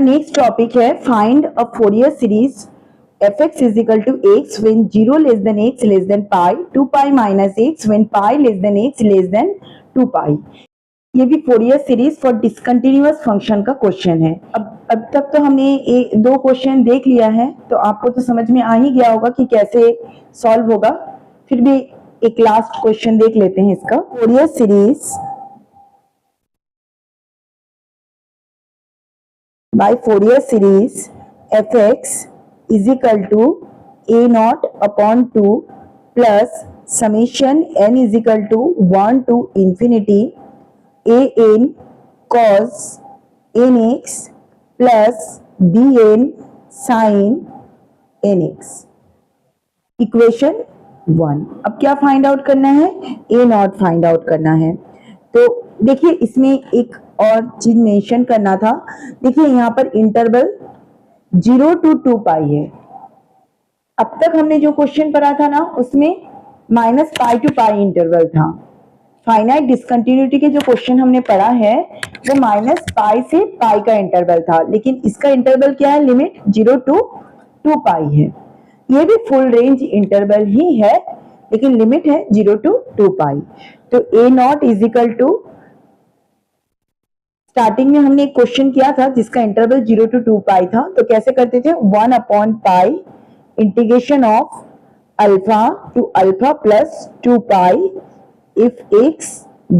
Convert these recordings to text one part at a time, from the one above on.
Next topic है find a Fourier series fx is equal to x when 0 less than x less than pi, 2 pi minus x when pi less than x less than 2 pi। ये भी Fourier series for discontinuous function का question है। अब तक तो हमने दो question देख लिया है, तो आपको तो समझ में आ ही गया होगा कि कैसे सॉल्व होगा। फिर भी एक लास्ट क्वेश्चन देख लेते हैं इसका। Fourier series by Fourier series fx is equal to a naught upon 2 plus summation n is equal to 1 to infinity a n cos nx plus bn sin nx। Equation 1। अब क्या find out करना है? a not find out करना है। तो देखिए इसमें एक और चीज मेंशन करना था। देखिए यहाँ पर इंटरवल 0 to 2 पाई है। अब तक हमने जो क्वेश्चन पढ़ा था ना, उसमें -π to π इंटरवल था। फाइनाइट डिसकंटिन्यूटी के जो क्वेश्चन हमने पढ़ा है वो -π से π का इंटरवल था, लेकिन इसका इंटरवल क्या है? लिमिट 0 to 2 पाई है। ये भी फुल रेंज इंटरवल ही है, लेकिन लिमिट है 0 to 2 पाई। तो a not is equal to, starting में हमने एक क्वेश्चन किया था जिसका इंटरवल 0 to 2 पाई था, तो कैसे करते थे? 1/π integration of alpha to alpha plus 2 pi f x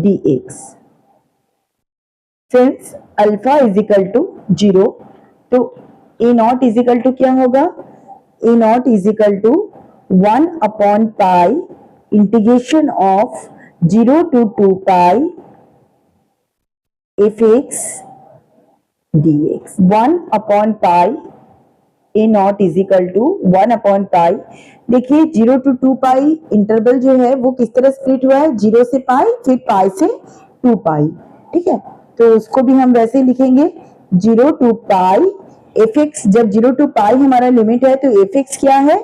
dx। Since alpha is equal to 0, तो a not is equal to क्या होगा? a not is equal to 1/π integration of 0 to 2 pi fx dx। 1/π a not is equal to 1/π। देखिए 0 to 2 pi interval जो है वो किस तरह split हुआ है? 0 से पाई, फिर पाई से 2 पाई। ठीक है, तो उसको भी हम वैसे ही लिखेंगे 0 to पाई fx। जब 0 to पाई हमारा लिमिट है तो fx क्या है?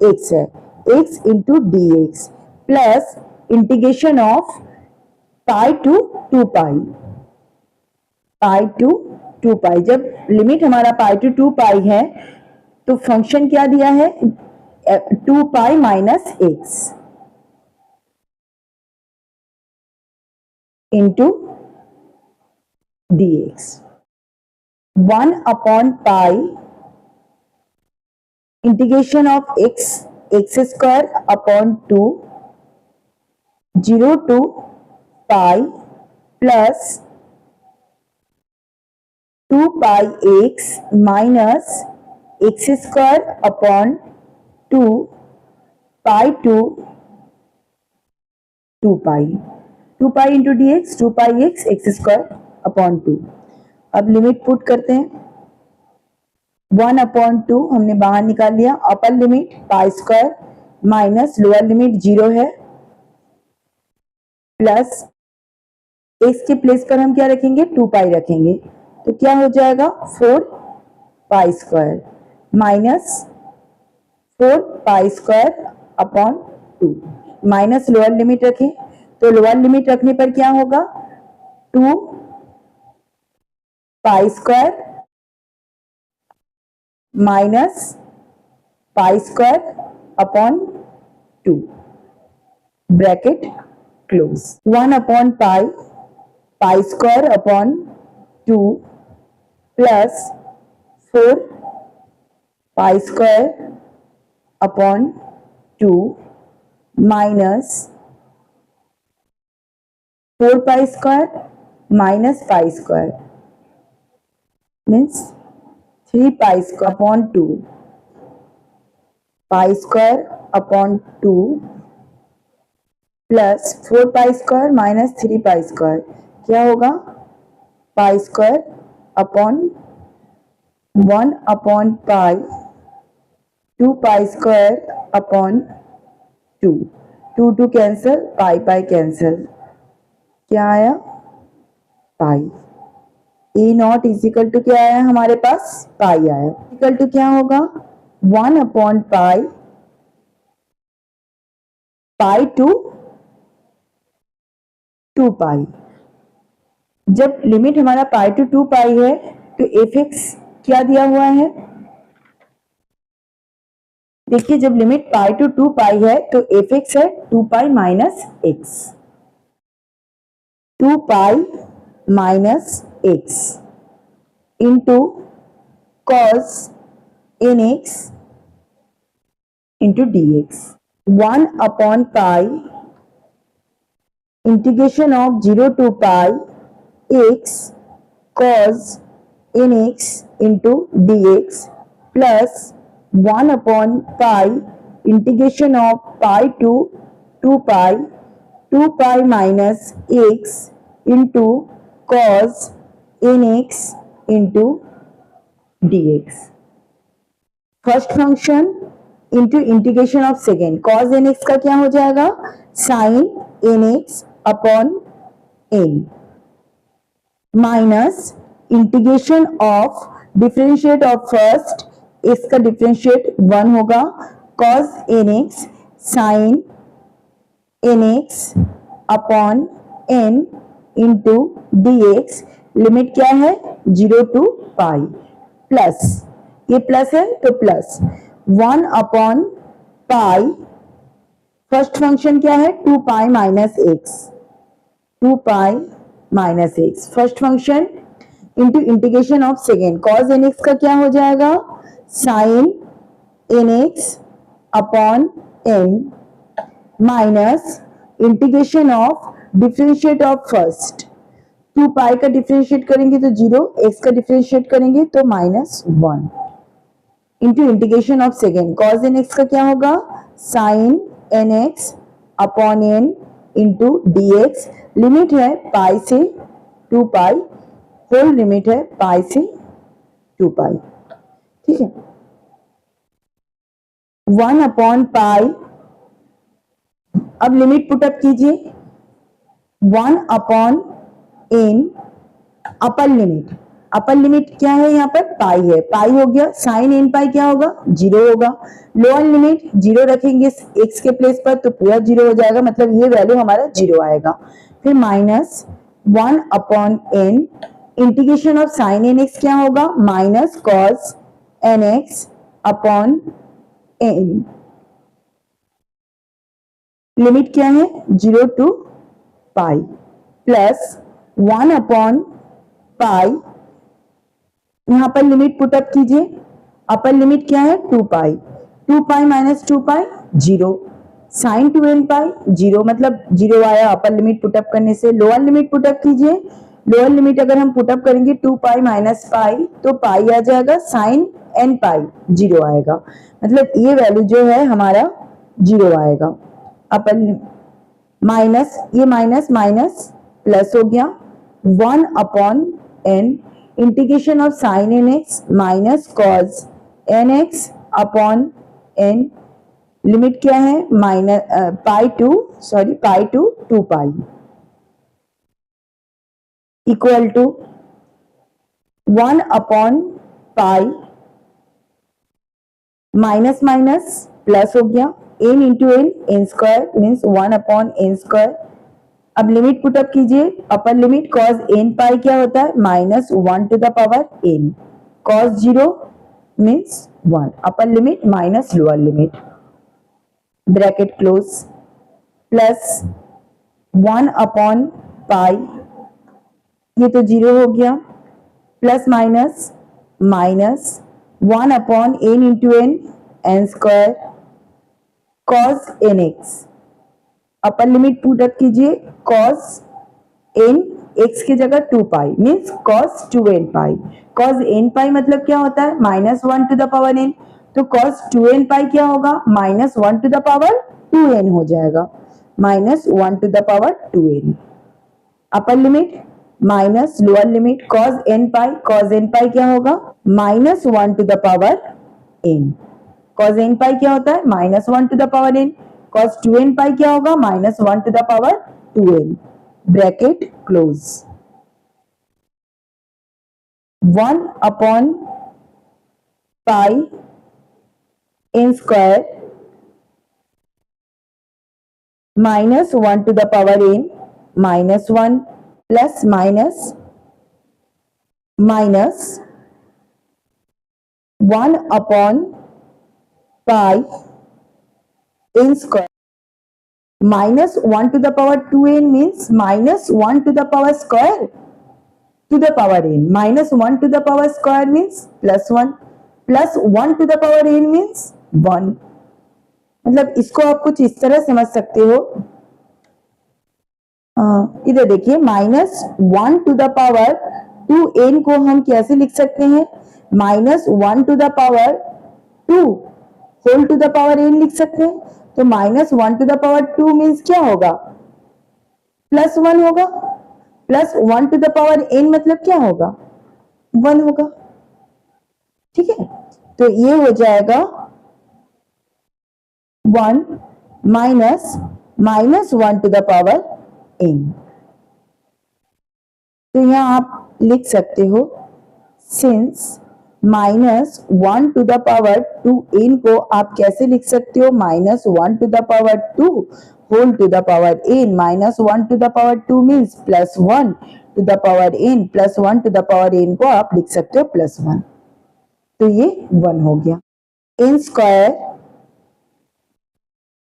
x है, x into dx plus integration of pi to 2 pi, pi to 2 pi. जब लिमिट हमारा पाई टू 2 पाई है तो फंक्शन क्या दिया है? 2 pi minus x into dx। 1/π integration of x square upon 2 0 to pi plus 2 pi x minus x square upon 2 pi to 2 pi, 2 pi into D x, 2 pi x x square upon 2। अब limit put करते हैं। 1/2 हमने बाहर निकाल लिया। अपर limit pi square minus lower limit 0 है, plus x के place पर हम क्या रखेंगे? 2 पाई रखेंगे, तो क्या हो जाएगा? 4 pi square minus 4 pi square upon 2। Minus lower limit रखें, तो लोअर लिमिट रखने पर क्या होगा? 2 pi square minus pi square upon 2 bracket close. 1/π pi square upon 2 plus 4 pi square upon 2 minus 4 pi square minus pi square means 3 pi square upon 2 pi square upon 2 plus 4 pi square minus 3 pi square, क्या होगा? Pi square upon 1/π 2 pi square upon 2, 2 cancel, pi cancel, क्या आया? Pi. A naught is equal to क्या आया हमारे पास? पाई आया। Equal to क्या होगा? 1/π पाई टू 2 पाई। जब लिमिट हमारा पाई टू 2 पाई है तो एफ एक्स क्या दिया हुआ है, देखिए जब लिमिट पाई टू 2 पाई है तो एफ एक्स है 2 pi minus x, 2 pi minus x into cos n x into D x, 1 upon pi integration of 0 to pi x cos n x into D x plus 1 upon pi integration of pi to 2 pi 2 pi minus x into cos nx into dx. First function into integration of second, cos nx का क्या हो जाएगा, sin nx upon n minus integration of differentiate of first, इसका differentiate 1 होगा, cos nx sin nx upon n into dx, limit क्या है 0 to pi, plus ये plus है तो plus 1 upon pi, first function क्या है 2 pi minus x, 2 pi minus x first function into integration of second, cos nx का क्या हो जाएगा sin nx upon n minus integration of differentiate of first, 2 पाई का डिफरेंशिएट करेंगे तो 0, x का डिफरेंशिएट करेंगे तो minus 1 into integration of second, cos nx का क्या होगा sin nx upon n into dx, limit है पाई से 2 पाई, होल लिमिट है पाई से 2 पाई, ठीक है, 1 अपॉन पाई, अब लिमिट पुटअप कीजिए 1 अपॉन n, अपर लिमिट क्या है यहाँ पर पाई है, पाई हो गया, साइन एन पाई क्या होगा 0 होगा, लोअर लिमिट 0 रखेंगे x के प्लेस पर तो पूरा 0 हो जाएगा, मतलब ये वैल्यू हमारा 0 आएगा, फिर minus 1 upon n integration of sine n x क्या होगा minus cos n x upon n, limit क्या है 0 to pi, plus 1 upon pi, यहां पर लिमिट पुटअप कीजिए, अपर लिमिट क्या है 2 पाई, 2 पाई माइनस 2 पाई 0, साइन 2n पाई 0, मतलब 0 आया अपर लिमिट पुटअप करने से, लोअर लिमिट पुटअप कीजिए, लोअर लिमिट अगर हम पुटअप करेंगे 2 पाई माइनस पाई तो पाई आ जाएगा, साइन n पाई 0 आएगा, मतलब ये वैल्यू जो है हमारा 0 आएगा, अपर माइनस ये माइनस माइनस प्लस हो गया, 1 upon n integration of sine n x minus cos n x upon n, limit क्या है minus pi to 2 pi equal to 1 upon pi, minus minus plus हो गया, n into n square means 1 upon n square, अब limit put up कीजिए, upper limit cos n pi क्या होता है minus 1 to the power n, cos 0 means 1, upper limit minus lower limit, bracket close, plus 1 upon pi, ये तो 0 हो गया, plus minus minus 1 upon n into n square cos n x, upper limit put up कीजिए, cos n x की जगह 2 pi means cos 2n pi, cos n pi मतलब क्या होता है minus 1 to the power n, तो कॉस 2n पाई क्या होगा minus 1 to the power 2n हो जाएगा, minus 1 to the power 2n, upper limit minus lower limit cos n pi क्या होगा minus 1 to the power n, cos n pi क्या होता है minus 1 to the power n, cos 2n pi क्या होगा minus 1 to the power 2n, bracket close, 1 upon pi n square minus 1 to the power n minus 1 plus minus minus 1 upon pi n square. Minus 1 to the power 2n means minus 1 to the power square to the power n. Minus 1 to the power square means plus 1. Plus 1 to the power n means 1. मतलब इसको आप कुछ इस तरह समझ सकते हो. इधर देखिए, minus 1 to the power 2n को हम कैसे लिख सकते हैं? Minus 1 to the power 2 whole to the power n लिख सकते हैं. तो माइनस 1 टू द पावर 2 मीन्स क्या होगा? प्लस 1 होगा. Plus 1 to the power n मतलब क्या होगा? 1 होगा. ठीक है, तो ये हो जाएगा 1 minus 1 to the power n. तो यहां आप लिख सकते हो, since minus 1 to the power 2n को आप कैसे लिख सकते हो? Minus 1 to the power 2 whole to the power n. Minus 1 to the power 2 means plus 1 to the power n. Plus 1 to the power n को आप लिख सकते हो प्लस 1. तो ये 1 हो गया. n square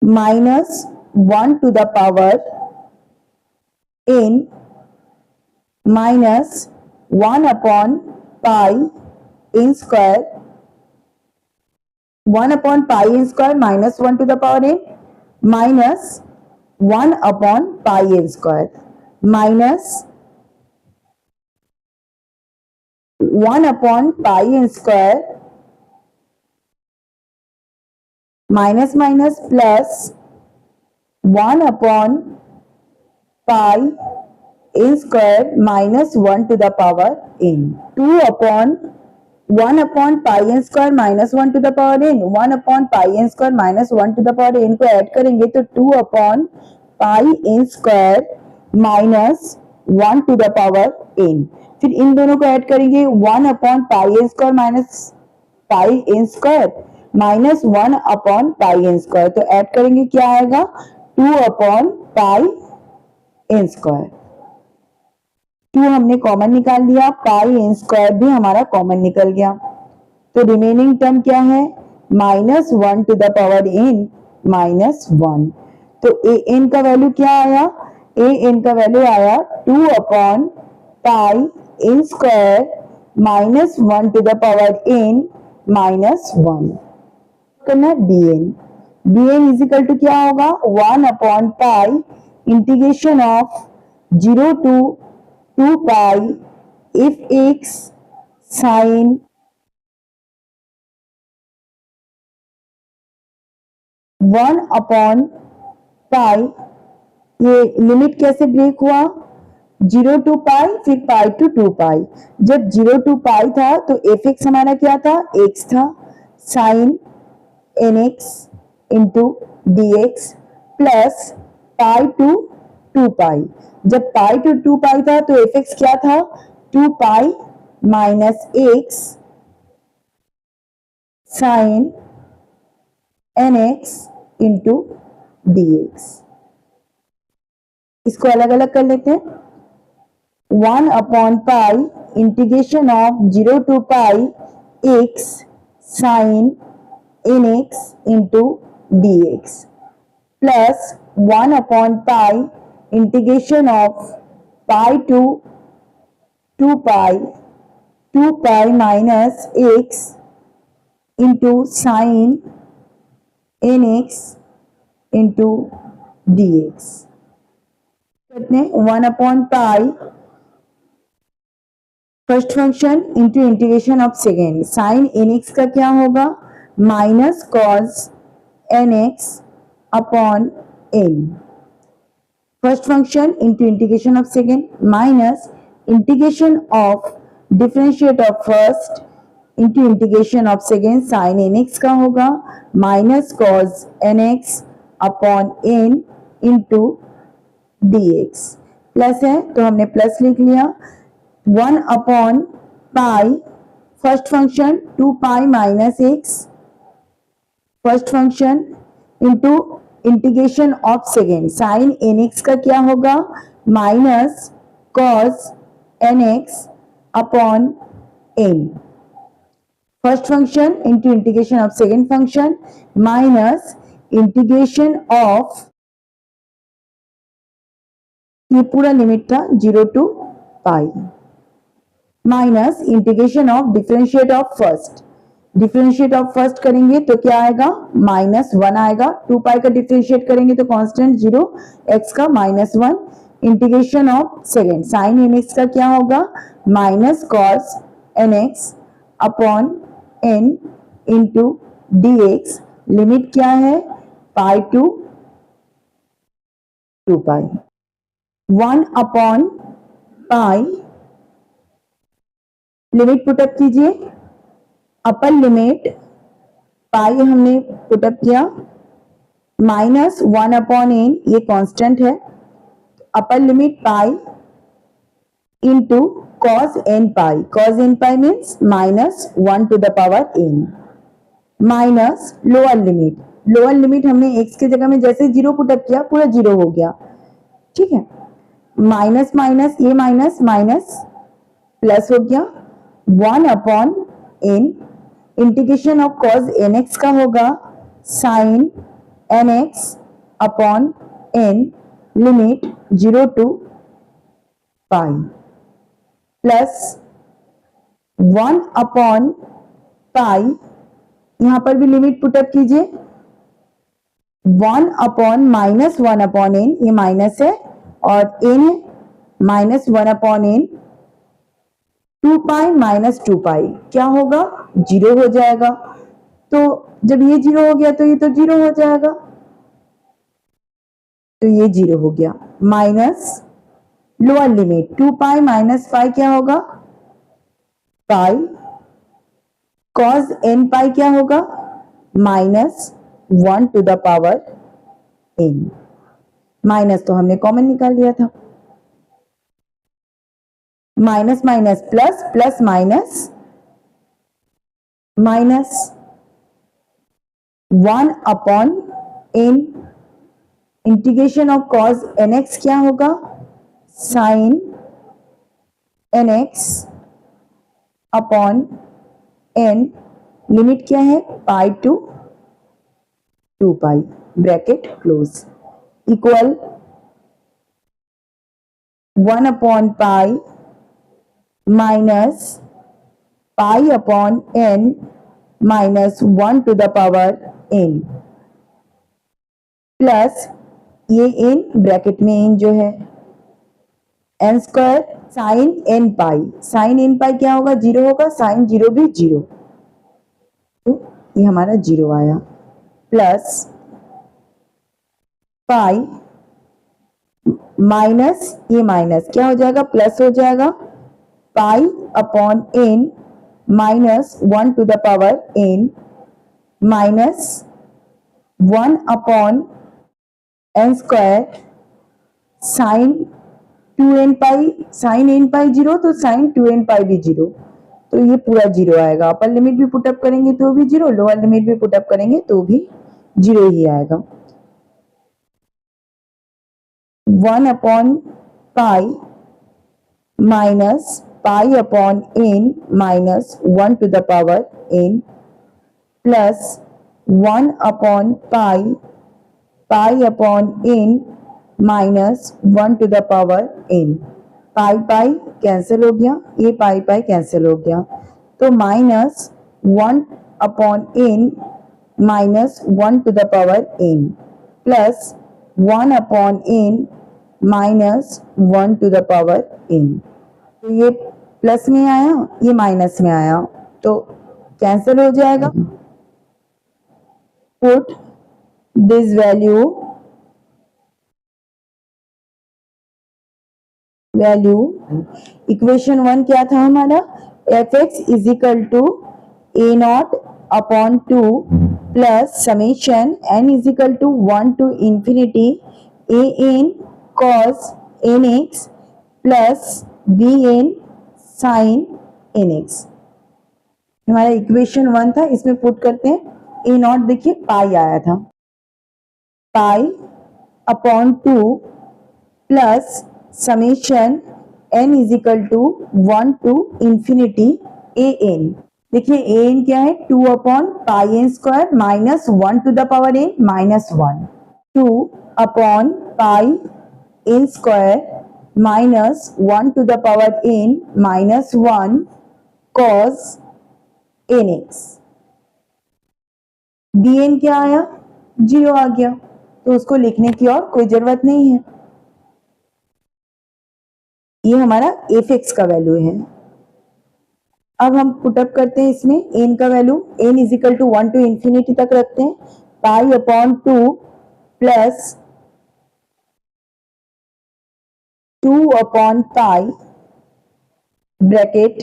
minus 1 to the power n minus 1 upon pi n square. 1 upon pi n square minus 1 to the power n minus 1 upon pi n square minus 1 upon pi n square minus minus plus 1 upon pi n square minus 1 to the power n. 2 upon 1 upon pi n square minus 1 to the power n. 1 upon pi n square minus 1 to the power n को add करेंगे तो 2 upon pi n square minus 1 to the power n. फिर इन दोनों को add करेंगे, 1 upon pi n square minus pi n square minus 1 upon pi n square. तो add करेंगे क्या आएगा? 2 अपॉन पाई n स्क्वायर. 2 हमने कॉमन निकाल लिया, पाई n स्क्वायर भी हमारा कॉमन निकल गया. तो रिमेनिंग टर्म क्या है? Minus 1 to the power n minus 1. तो ए एन का वैल्यू क्या आया? ए एन का वैल्यू आया 2 upon pi n square minus 1 to the power n minus 1. करना d n. D n is equal to क्या होगा? 1 upon pi integration of 0 to 2 pi if x sin 1 upon pi. ये limit कैसे break हुआ? 0 to पाई फिर पाई to 2 pi. जब 0 to पाई था तो एफ एक्स हमारा क्या था? x था. Sine n x into D x plus pi to 2 pi. जब पाई टू 2 पाई था तो एफ एक्स क्या था? 2 pi minus x sine n x into D x. इसको अलग अलग कर लेते हैं. 1 upon pi integration of 0 to pi x sine n x into D x plus 1 upon pi integration of pi to 2 pi minus x into sine n x into D x. करते हैं 1 upon pi first function into integration of second. Sine n x का क्या होगा? Minus cos n x upon n. First function into integration of second minus integration of differentiate of first into integration of second. Sine n x का होगा minus cos n x upon n into D x. Plus है तो हमने plus लिख लिया. 1 upon pi first function 2 pi minus x first function into integration of second. Sine n x का क्या होगा? Minus cos n x upon n first function into integration of second function minus integration of, ये पूरा limit था 0 to pi, minus integration of differentiate of first, differentiate of first करेंगे तो क्या आएगा -1 आएगा, 2 पाई का डिफरेंशिएट करेंगे तो कांस्टेंट 0, x का -1, integration of second sine nx का क्या होगा minus cos nx upon n into dx, limit क्या है पाई टू 2 पाई, 1 अपॉन पाई, लिमिट पुटअप कीजिए, अपर लिमिट पाई हमने पुटअप किया, -1 अपॉन n ये कांस्टेंट है, upper limit pi into cos n pi, cos n pi means -1 to the power n, minus lower limit, lower limit हमने x के जगह में जैसे 0 पुटअप किया पूरा 0 हो गया, ठीक है, माइनस माइनस ये माइनस माइनस प्लस हो गया, 1 upon n, integration of cos nx का होगा sine nx upon n, limit 0 to pi, plus 1 upon pi, यहां पर भी लिमिट पुटअप कीजिए, 1 अपॉन -1 अपॉन n, ये माइनस है और n है, -1 upon n, 2 pi minus 2 pi क्या होगा 0 हो जाएगा, तो जब ये 0 हो गया तो ये तो 0 हो जाएगा, तो ये 0 हो गया, minus lower limit 2 pi minus pi क्या होगा पाई, cos n पाई क्या होगा -1 to the power n, minus तो हमने कॉमन निकाल लिया था, minus minus plus, plus minus minus, 1 upon n, integration of cos nx क्या होगा sine nx upon n, limit क्या है pi to 2 pi, bracket close, equal 1 upon pi minus pi upon n minus 1 to the power n, plus ये n bracket में n जो है n square sign n पाई, sine n pi क्या होगा 0 होगा, sign 0 भी 0, तो ये हमारा 0 आया, प्लस पाई माइनस ये माइनस क्या हो जाएगा प्लस हो जाएगा, pi upon n minus 1 to the power n, minus 1 upon n square sine 2n pi, sine n pi 0 तो साइन 2n पाई भी 0, तो ये पूरा 0 आएगा, अपर लिमिट भी पुटअप करेंगे तो भी 0, लोअर लिमिट भी पुटअप करेंगे तो भी 0 ही आएगा, 1 upon pi minus pi upon n minus 1 to the power n, plus 1 upon pi, pi upon n minus 1 to the power n, pi pi cancel हो गया, ये पाई पाई कैंसिल हो गया, तो minus 1 upon n minus 1 to the power n, plus 1 upon n minus 1 to the power n, तो ये plus में आया ये माइनस में आया तो कैंसिल हो जाएगा, पुट दिस वैल्यू इक्वेशन 1 क्या था हमारा f(x) is equal to a naught upon 2 plus summation n is equal to 1 to infinity a n cos nx plus b n sin nx, हमारा इक्वेशन 1 था, इसमें पुट करते हैं, a नॉट देखिए pi आया था, pi upon 2 plus summation n is equal to 1 to infinity a n, देखिए a n क्या है, 2 upon pi n square minus 1 to the power n minus 1, 2 upon pi n square minus 1 to the power n minus 1 cos n x. D n क्या आया, 0 आ गया, तो उसको लिखने की और कोई जरूरत नहीं है। ये हमारा एफ एक्स का वैल्यू है। अब हम पुटअप करते हैं इसमें एन का value, n is equal to 1 to infinity तक रखते हैं, pi upon 2 plus 2 upon pi bracket,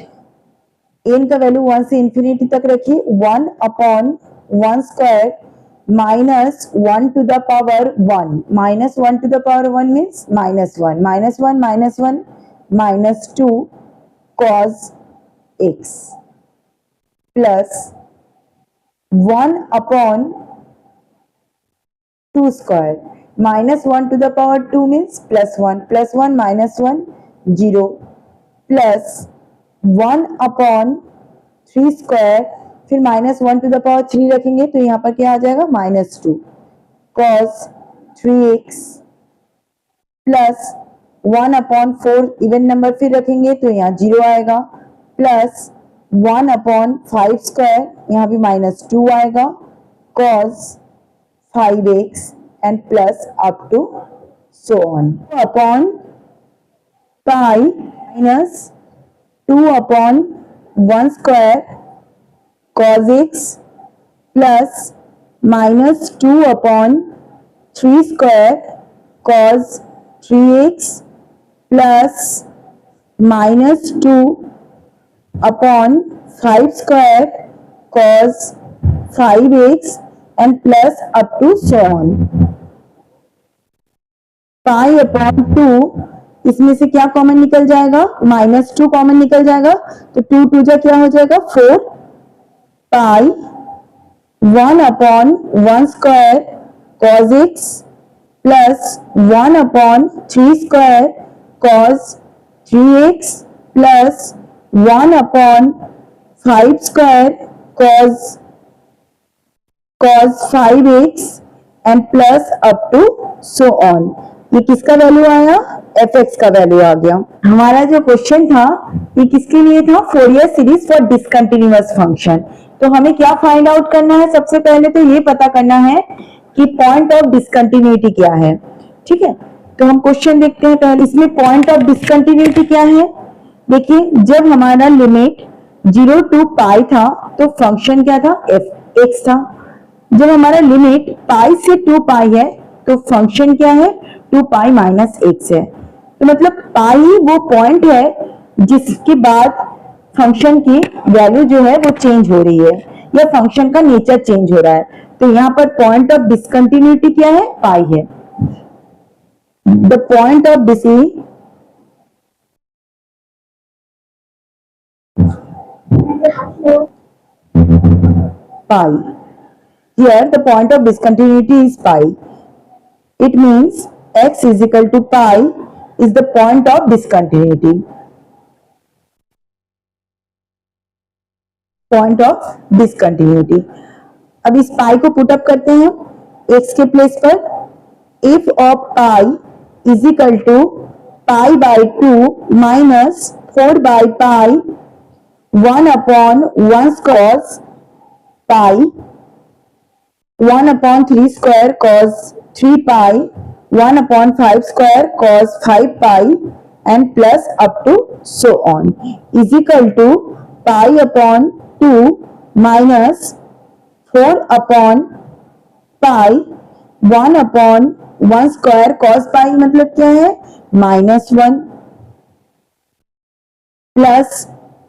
n का वैल्यू 1 से इंफिनिटी तक रखिए, 1 upon 1 square minus 1 to the power 1, minus 1 to the power 1 means minus 1, minus 1 minus 1 minus 2 cos x plus 1 upon 2 square, minus 1 to the power 2 means plus 1 minus 1 0 plus 1 upon 3 square, फिर minus 1 to the power 3 रखेंगे तो यहाँ पर क्या आ जाएगा minus 2 cos 3x plus 1 upon 4 even number फिर रखेंगे तो यहाँ 0 आएगा, प्लस 1 अपॉन 5 स्क्वायर, यहाँ भी माइनस 2 आएगा, cos 5x and plus up to so on, upon pi minus 2 upon 1 square cos x plus minus 2 upon 3 square cos 3x plus minus 2 upon 5 square cos 5x and plus up to so on. Pi upon 2, इसमें से क्या common निकल जाएगा, minus 2 common निकल जाएगा, तो 2 2 जा क्या हो जाएगा 4 pi 1 upon 1 square cos x plus 1 upon 3 square cos 3x plus 1 upon 5 square cos 5x and plus up to so on. ये किसका वैल्यू आया, एफ एक्स का वैल्यू आ गया। हमारा जो क्वेश्चन था ये किसके लिए था, Fourier series for discontinuous function. तो हमें क्या फाइंड आउट करना है, सबसे पहले तो ये पता करना है कि पॉइंट ऑफ डिसकंटिन्यूटी क्या है। ठीक है, तो हम क्वेश्चन देखते हैं पहले। इसमें पॉइंट ऑफ डिसकंटिन्यूटी क्या है, देखिए जब हमारा लिमिट 0 टू पाई था तो फंक्शन क्या था, एफ एक्स था। जब हमारा लिमिट पाई से 2 पाई है तो फंक्शन क्या है, 2 पाई माइनस एक्स है। तो मतलब पाई वो पॉइंट है जिसके बाद फंक्शन की वैल्यू जो है वो चेंज हो रही है या फंक्शन का नेचर चेंज हो रहा है। तो यहाँ पर पॉइंट ऑफ डिसकंटिन्यूटी क्या है, पाई है। The point of pi. Here the point of discontinuity is pi. It means x is equal to pi is the point of discontinuity. Point of discontinuity. अब इस पाई को पुट अप करते हैं x के place पर। If of pi is equal to pi by 2 minus 4 by pi 1 upon 1 cos pi 1 upon 3 square cos 3 pi 1 upon 5 square cos 5 pi and plus up to so on is equal to pi upon 2 minus 4 upon pi 1 upon 1 square cos pi मतलब क्या है, -1 plus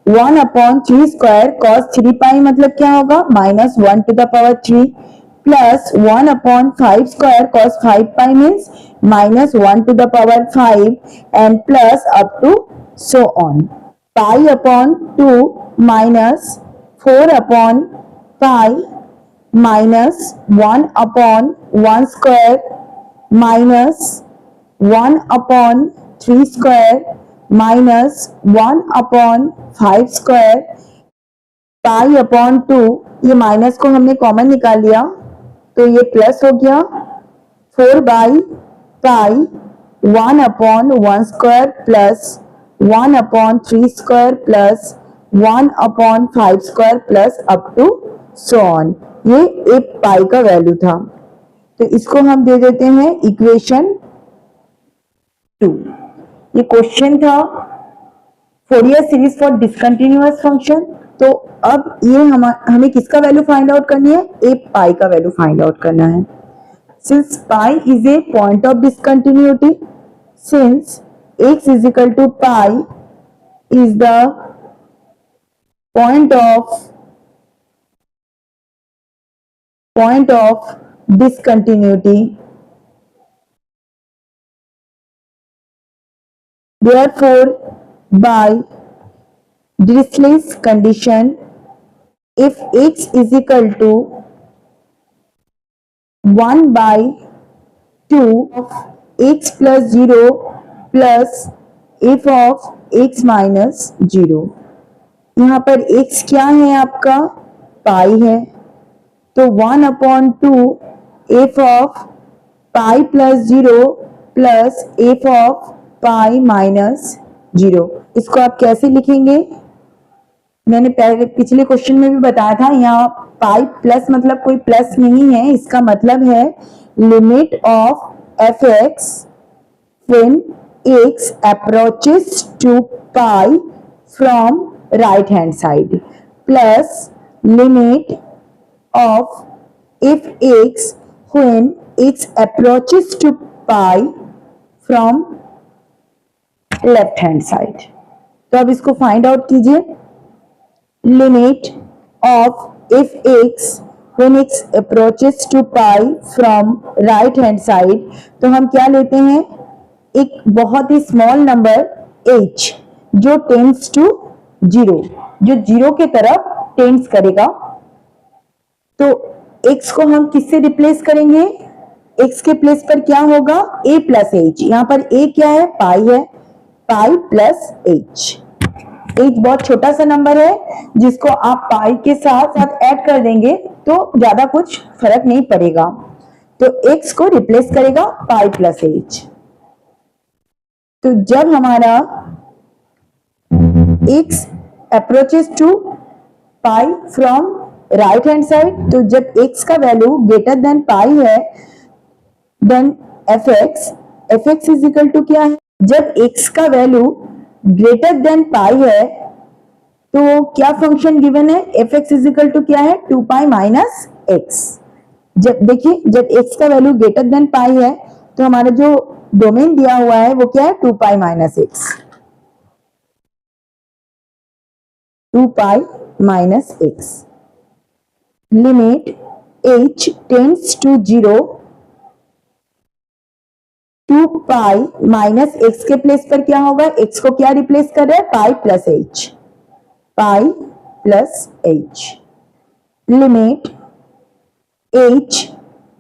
1 upon 3 square cos 3 pi मतलब क्या होगा, -1 to the power 3 plus 1 upon 5 square cos 5 pi means -1 to the power 5 and plus up to so on. Pi upon 2 minus 4 upon pi minus 1 upon 1 square minus 1 upon 3 square minus 1 upon 5 square pi upon 2, ये minus को हमने common निकाल लिया तो ये plus हो गया 4/पाई 1 upon 1 square plus 1 upon 3 square plus 1 upon 5 square plus up to so on. ये एक पाई का वैल्यू था, तो इसको हम दे देते हैं इक्वेशन 2। ये क्वेश्चन था Fourier series for discontinuous function. तो अब ये हमें किसका वैल्यू फाइंड आउट करनी है? ए पाई का वैल्यू फाइंड आउट करना है। Since pi is a point of discontinuity, since x is equal to pi is the point of discontinuity, therefore by Dirichlet's condition, if x is equal to 1/2 of x plus 0 plus f of x minus 0, यहाँ पर x क्या है आपका? पाई है, तो 1/2 f of pi plus 0 plus f of pi minus 0। इसको आप कैसे लिखेंगे? मैंने पहले पिछले क्वेश्चन में भी बताया था, यहाँ पाई प्लस मतलब कोई प्लस नहीं है, इसका मतलब है limit of f x when x approaches to pi from right hand side plus limit of f x when x approaches to pi from left hand side. तो अब इसको फाइंड आउट कीजिए। Limit of f x when x approaches to pi from right hand side, तो हम क्या लेते हैं? एक बहुत ही स्मॉल नंबर h जो टेंड्स टू 0, जो 0 के तरफ टेंड्स करेगा। तो x को हम किससे रिप्लेस करेंगे? x के प्लेस पर क्या होगा? a plus h। यहाँ पर a क्या है? पाई है, पाई प्लस h। h बहुत छोटा सा नंबर है जिसको आप पाई के साथ ऐड कर देंगे तो ज्यादा कुछ फर्क नहीं पड़ेगा, तो x को रिप्लेस करेगा पाई प्लस h। तो जब हमारा x approaches to pi from right hand side, तो जब x का वैल्यू ग्रेटर देन पाई है then f x is equal to क्या है? जब x का वैल्यू ग्रेटर देन पाई है तो क्या फंक्शन गिवन है? F x is equal to क्या है? 2 पाई माइनस एक्स। जब देखिए जब x का वैल्यू ग्रेटर देन पाई है तो हमारा जो डोमेन दिया हुआ है वो क्या है? 2 pi minus x, 2 pi minus x. Limit h tends to 0, 2 pi minus x के प्लेस पर क्या होगा? x को क्या रिप्लेस कर रहा है? Pi plus h, pi plus h। Limit h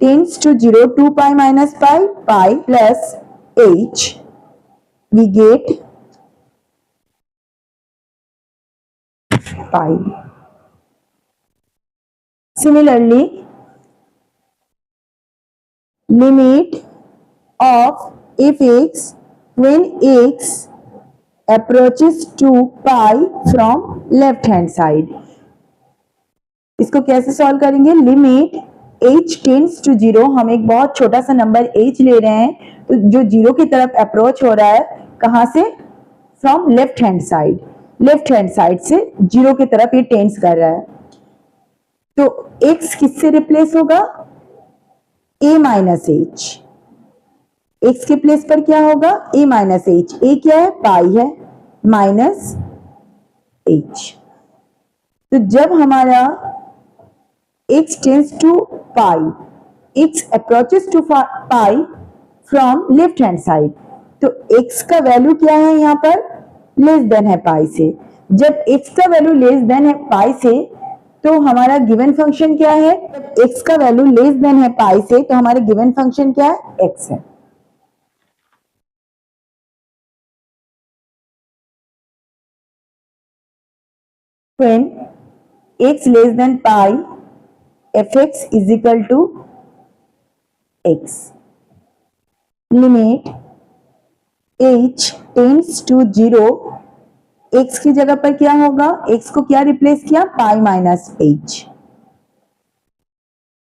tends to 0, 2 pi minus pi, pi plus h, we get pi. Similarly, limit of f x when x approaches to pi from left hand side, इसको कैसे solve करेंगे? Limit h tends to 0, हम एक बहुत छोटा सा number h ले रहे हैं, तो जो 0 की तरफ अप्रोच हो रहा है कहां से? From left hand side, left hand side से 0 की तरफ ये टेंड्स कर रहा है, तो x किससे रिप्लेस होगा? a minus h। x के प्लेस पर क्या होगा? a minus h। a क्या है? पाई है, माइनस h। तो जब हमारा x tends to pi, x approaches to pi from left hand side, तो x का वैल्यू क्या है? यहाँ पर लेस देन है पाई से। जब x का वैल्यू लेस देन है पाई से तो हमारा गिवन फंक्शन क्या है? जब x का वैल्यू लेस देन है पाई से तो हमारा गिवन फंक्शन क्या है? x है। When x less than pi fx is equal to x, limit h tends to 0, x की जगह पर क्या होगा, x को क्या रिप्लेस किया, pi minus h,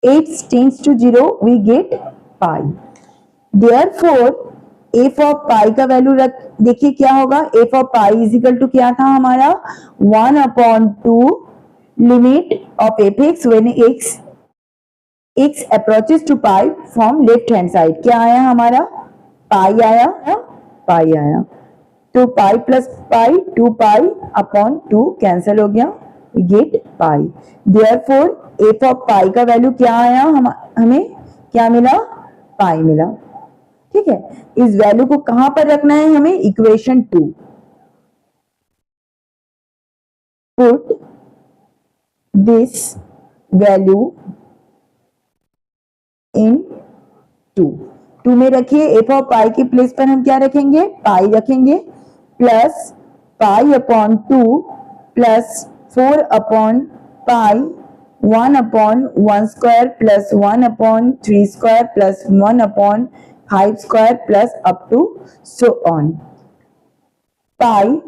h tends to 0 we get pi, therefore f of pi का वैल्यू रख, देखिए क्या होगा, f of pi is equal to क्या था हमारा 1/2 limit of fx when x approaches to pi from left hand side, क्या आया हमारा, पाई आया, पाई आया, तो pi plus pi 2 pi upon 2 cancel हो गया, get pi, therefore f of pi का वैल्यू क्या आया, हमें क्या मिला, पाई मिला। ठीक है, इस वैल्यू को कहां पर रखना है हमें, इक्वेशन 2, पुट दिस वैल्यू इन 2 में रखिए, एफ ऑफ पाई के प्लेस पर हम क्या रखेंगे, पाई रखेंगे, plus pi upon 2 plus 4 upon pi 1/1 square plus 1/3 square plus 1/5 square plus up to so on. Pi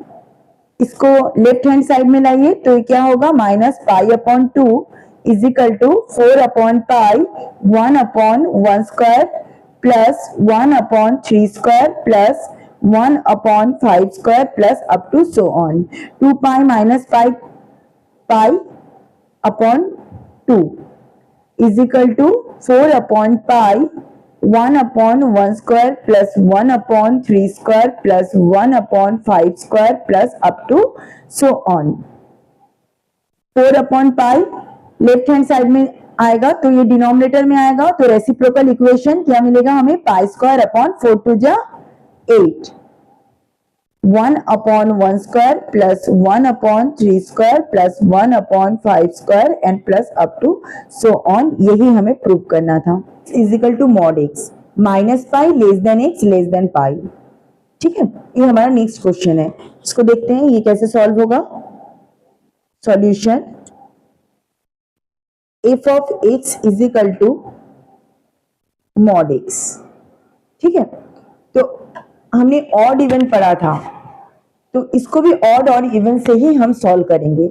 इसको लेफ्ट हैंड साइड में लाइए तो क्या होगा, minus pi upon 2 is equal to 4 upon pi 1/1 square plus 1/3 square plus 1/5 square plus up to so on. 2 pi minus pi pi upon 2 is equal to 4 upon pi 1/1 square plus 1/3 square plus 1/5 square plus up to so on. 4 upon pi left hand side में आएगा तो ये denominator में आएगा, तो reciprocal equation क्या मिलेगा हमें, पाई स्क्वायर अपॉन 4 टू जा 8, 1/1 square plus 1/3 square plus 1/5 square and plus up to so on, यही हमें प्रूव करना था। Is equal to mod x minus pi less than x less than pi. ठीक है, ये हमारा नेक्स्ट क्वेश्चन है, इसको देखते हैं ये कैसे सॉल्व होगा। Solution, f of x is equal to mod x. ठीक है, तो हमने ऑड इवन पढ़ा था, तो इसको भी ऑड और इवन से ही हम सॉल्व करेंगे।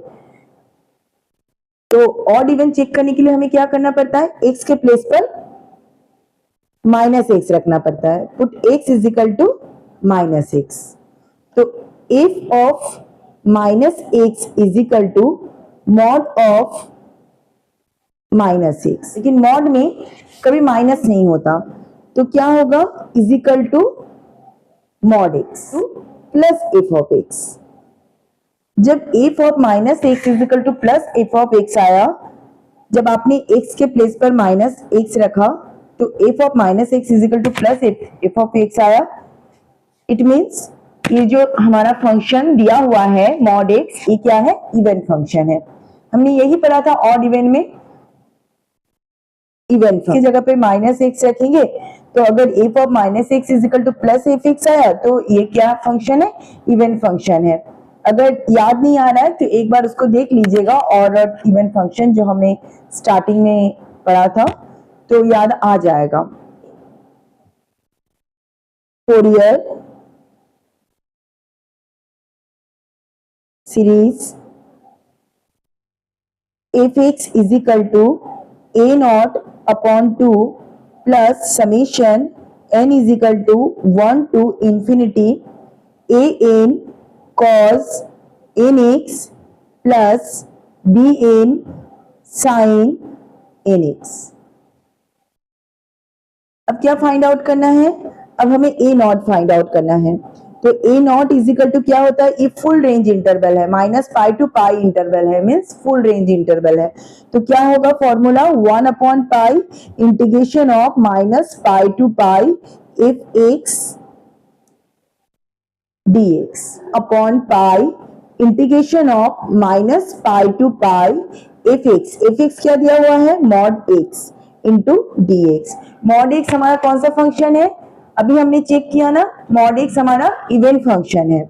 तो ऑड इवन चेक करने के लिए हमें क्या करना पड़ता है, एक्स के प्लेस पर माइनस एक्स रखना पड़ता है, put x is equal to minus x, तो f of minus x is equal to mod of minus x, लेकिन मॉड में कभी माइनस नहीं होता, तो क्या होगा, is equal to mod x plus f of x. जब f of minus x is equal to plus f of x आया, जब आपने एक्स के प्लेस पर माइनस एक्स रखा तो f of minus x is equal to plus f of x आया। It means ये जो हमारा फंक्शन दिया हुआ है मॉड एक्स, ये क्या है, इवन फंक्शन है। हमने यही पढ़ा था ऑड इवन में, इवन की जगह पे माइनस एक्स रखेंगे, तो अगर F of minus x is equal to plus f x आया तो ये क्या फंक्शन है, इवन फंक्शन है। अगर याद नहीं आ रहा है तो एक बार उसको देख लीजिएगा, और इवन फंक्शन जो हमने स्टार्टिंग में पढ़ा था तो याद आ जाएगा। Fourier series f x is equal to a not upon 2 plus summation n is equal to 1 to infinity a n cos nx plus b n sin nx। अब क्या फाइंड आउट करना है, अब हमें a नॉट फाइंड आउट करना है, तो a not is equal to क्या होता है, ये फुल रेंज इंटरवल है, minus pi to pi interval है, मीन्स फुल रेंज इंटरवल है। तो क्या होगा formula, 1 upon pi integration of minus pi to pi f x dx upon pi integration of minus pi to pi f x क्या दिया हुआ है, mod x into dx। Mod x हमारा कौन सा फंक्शन है, अभी हमने चेक किया ना, मॉड एक्स हमारा इवन फंक्शन है।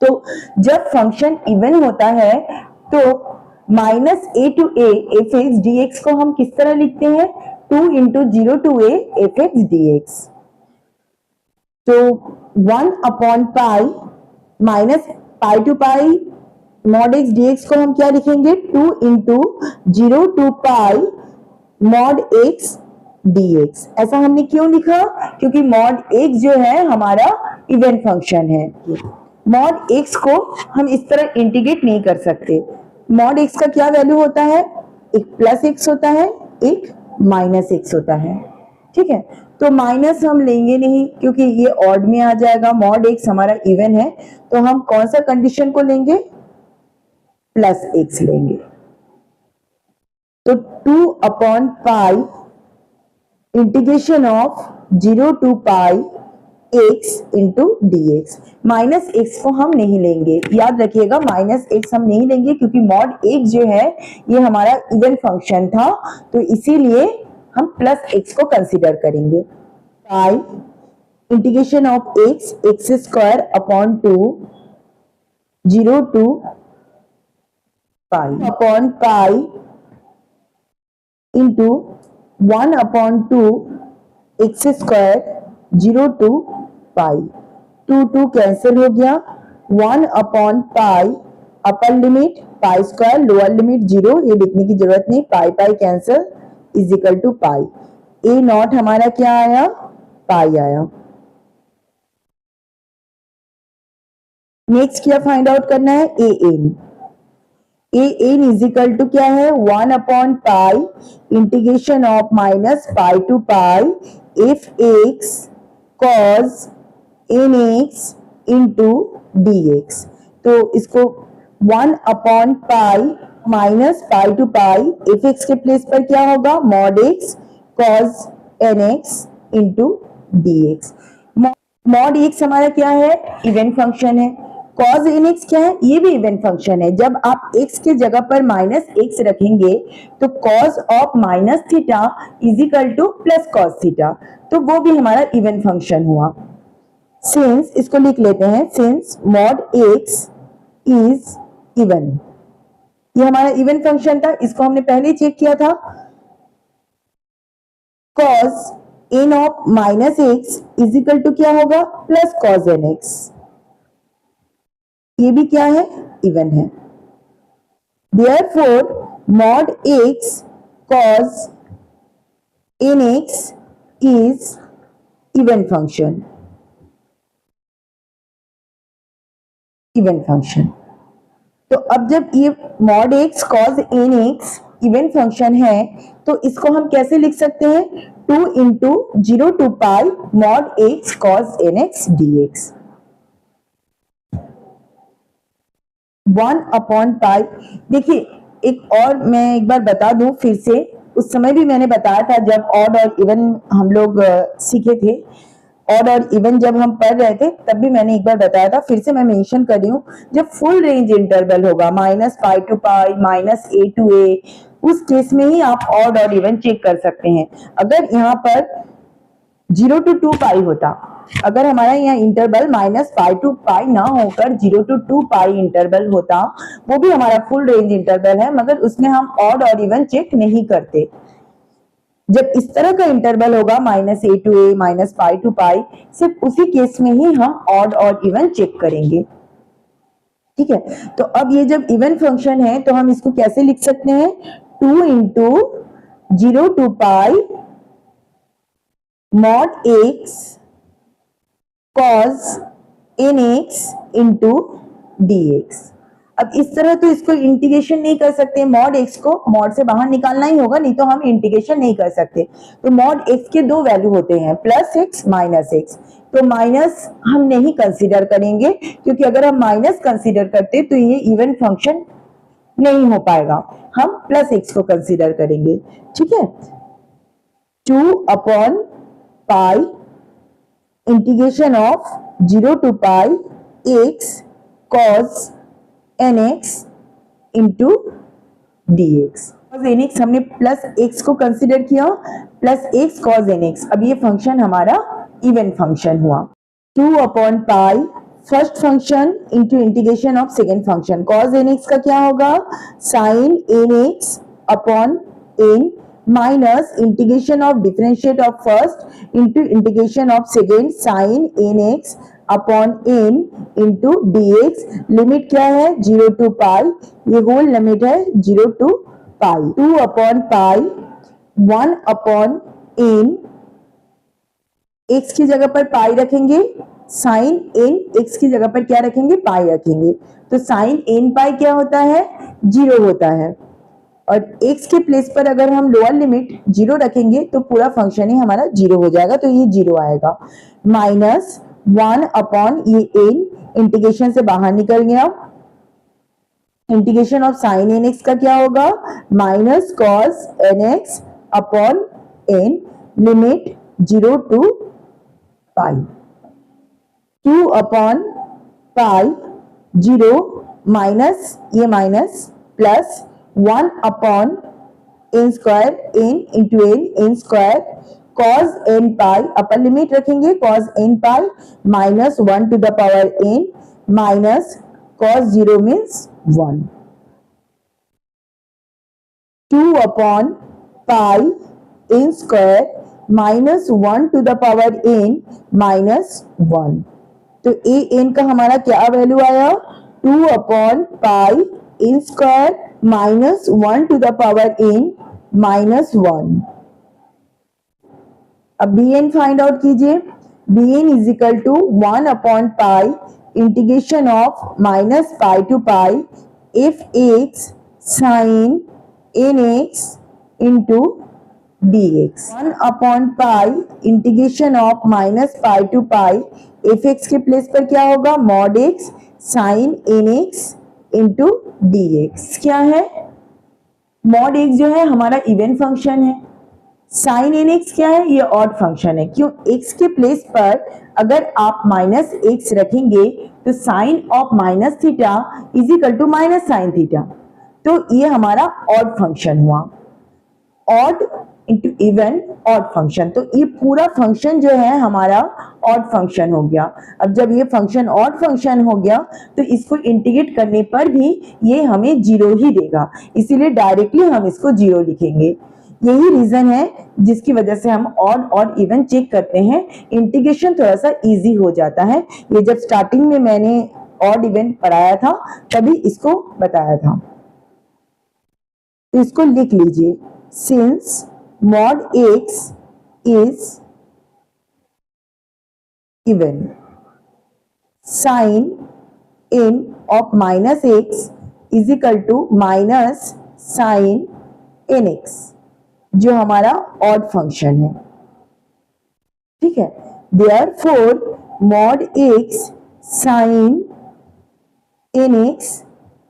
तो जब फंक्शन इवन होता है तो minus a to a f x d x को हम किस तरह लिखते हैं, 2 into 0 to a f x d x. तो 1 upon pi minus pi to pi mod x d x को हम क्या लिखेंगे, 2 into 0 to pi mod x dx। ऐसा हमने क्यों लिखा, क्योंकि मॉड x जो है हमारा इवन फंक्शन है। मॉड x को हम इस तरह इंटीग्रेट नहीं कर सकते। मॉड x का क्या वैल्यू होता है, एक प्लस x होता है, एक माइनस x होता है। ठीक है, तो माइनस हम लेंगे नहीं क्योंकि ये ऑड में आ जाएगा। मॉड x हमारा इवन है, तो हम कौन सा कंडीशन को लेंगे, प्लस x लेंगे। तो 2 upon pi integration of 0 to pi x into D x. Minus x को हम नहीं लेंगे, याद रखिएगा माइनस एक्स हम नहीं लेंगे क्योंकि मॉड x जो है ये हमारा इवन फंक्शन था, तो इसीलिए हम प्लस x को कंसीडर करेंगे। Pi integration of x x square upon 2 0 to pi upon pi into 1 upon 2 x square 0 to pi. 2 cancel हो गया, 1 upon pi upper limit pi square lower limit 0, ये लिखने की जरूरत नहीं, pi pi cancel is equal to pi. A naught हमारा क्या आया, पाई आया। नेक्स्ट क्या फाइंड आउट करना है, a n. A n is equal to क्या है, 1 upon pi integration of minus pi to pi f x cos n x into D x. तो इसको 1 upon pi minus pi to pi f x के place पर क्या होगा, mod x cos n x into D x. Mod x हमारा क्या है, even function है। कॉज एन एक्स क्या है, ये भी इवन फंक्शन है। जब आप x के जगह पर माइनस एक्स रखेंगे तो cause of minus theta is equal to plus cos theta, तो वो भी हमारा इवन फंक्शन हुआ। सिंस, इसको लिख लेते हैं, since mod x is even, ये हमारा इवन फंक्शन था, इसको हमने पहले ही चेक किया था। Cos n of minus x is equal to क्या होगा, प्लस कॉज एन एक्स, ये भी क्या है, इवन है। Therefore, mod x cos nx is even function. Even function. तो अब जब ये mod x cos nx even function है तो इसको हम कैसे लिख सकते हैं, 2 into 0 to pi mod x cos nx dx। 1 upon pi. देखिए एक और मैं एक बार बता दूं फिर से, उस समय भी मैंने बताया था जब ऑड और इवन हम लोग सीखे थे, ऑड और इवन जब हम पढ़ रहे थे तब भी मैंने एक बार बताया था, फिर से मैं मेंशन कर रही हूँ। जब फुल रेंज इंटरवल होगा minus pi to pi minus a to a, उस केस में ही आप ऑड और इवन चेक कर सकते हैं। अगर यहाँ पर 0 टू 2 पाई होता, अगर हमारा यहाँ इंटरवल माइनस पाई टू पाई ना होकर 0 टू 2 पाई इंटरवल होता, वो भी हमारा फुल रेंज इंटरवल है, मगर उसमें हम ऑड और इवन चेक नहीं करते। जब इस तरह का इंटरवल होगा minus a to a minus pi to pi, सिर्फ उसी केस में ही हम ऑड और इवन चेक करेंगे। ठीक है, तो अब ये जब इवन फंक्शन है तो हम इसको कैसे लिख सकते हैं, 2 into 0 to pi mod x cos nx into dx। अब इस तरह तो इसको इंटीग्रेशन नहीं कर सकते, मॉड x को मॉड से बाहर निकालना ही होगा, नहीं तो हम इंटीग्रेशन नहीं कर सकते। तो मॉड x के दो वैल्यू होते हैं, प्लस x माइनस x। तो माइनस हम नहीं कंसीडर करेंगे क्योंकि अगर हम माइनस कंसीडर करते तो ये इवन फंक्शन नहीं हो पाएगा, हम प्लस x को कंसीडर करेंगे। ठीक है, 2 upon pi integration of 0 to pi x cos nx into dx। cos nx हमने प्लस x को कंसिडर किया, प्लस x cos nx। अब ये फंक्शन हमारा इवन फंक्शन हुआ। 2 upon pi first function into integration of second function, cos n x का क्या होगा, sine n x upon n minus integration of differentiate of first into integration of second sine n x upon n into D x. Limit क्या है, 0 to पाई, ये whole limit है 0 to pi. 2 upon pi 1 upon n, x की जगह पर पाई रखेंगे, sign n x की जगह पर क्या रखेंगे, पाई रखेंगे, तो साइन एन पाई क्या होता है, 0 होता है। और x के प्लेस पर अगर हम लोअर लिमिट 0 रखेंगे तो पूरा फंक्शन ही हमारा 0 हो जाएगा, तो ये 0 आएगा। माइनस 1 अपॉन ये एन, इंटीग्रेशन से बाहर निकल गया, integration of sine n x का क्या होगा, minus cos n x upon n, limit 0 to pi. 2 upon pi 0 minus ये minus plus 1 upon n square, n into n square, cos n pi, upper limit रखेंगे cos n pi minus 1 to the power n minus cos 0 means 1। 2 upon pi n square minus 1 to the power n minus 1, तो ए n का हमारा क्या value आया, 2 upon pi n square minus 1 to the power n minus 1। अब b n find out कीजिए, b n is equal to 1 upon pi integration of minus pi to pi f x sine n x into D x. 1 upon pi integration of minus pi to pi f x के place पर क्या होगा, mod x sine n x into D x. क्या है, mod x जो है हमारा even function है, साइन एन एक्स क्या है, ये ऑड फंक्शन है। क्यों, एक्स के प्लेस पर अगर आप माइनस एक्स रखेंगे तो sine of minus theta is equal to minus sine theta, तो ये हमारा ऑड फंक्शन हुआ, odd into even odd function, तो ये पूरा फंक्शन जो है हमारा ऑड फंक्शन हो गया। अब जब ये फंक्शन ऑड फंक्शन हो गया तो इसको इंटीग्रेट करने पर भी ये हमें 0 ही देगा, इसीलिए डायरेक्टली हम इसको 0 लिखेंगे। यही रीजन है जिसकी वजह से हम ऑड और इवन चेक करते हैं, इंटीग्रेशन थोड़ा सा इजी हो जाता है। ये जब स्टार्टिंग में मैंने ऑड इवन पढ़ाया था तभी इसको बताया था, तो इसको लिख लीजिए, since mod x is even, sin n of minus x is equal to minus sin nx, जो हमारा ऑड फंक्शन है, ठीक है। Therefore mod x sin nx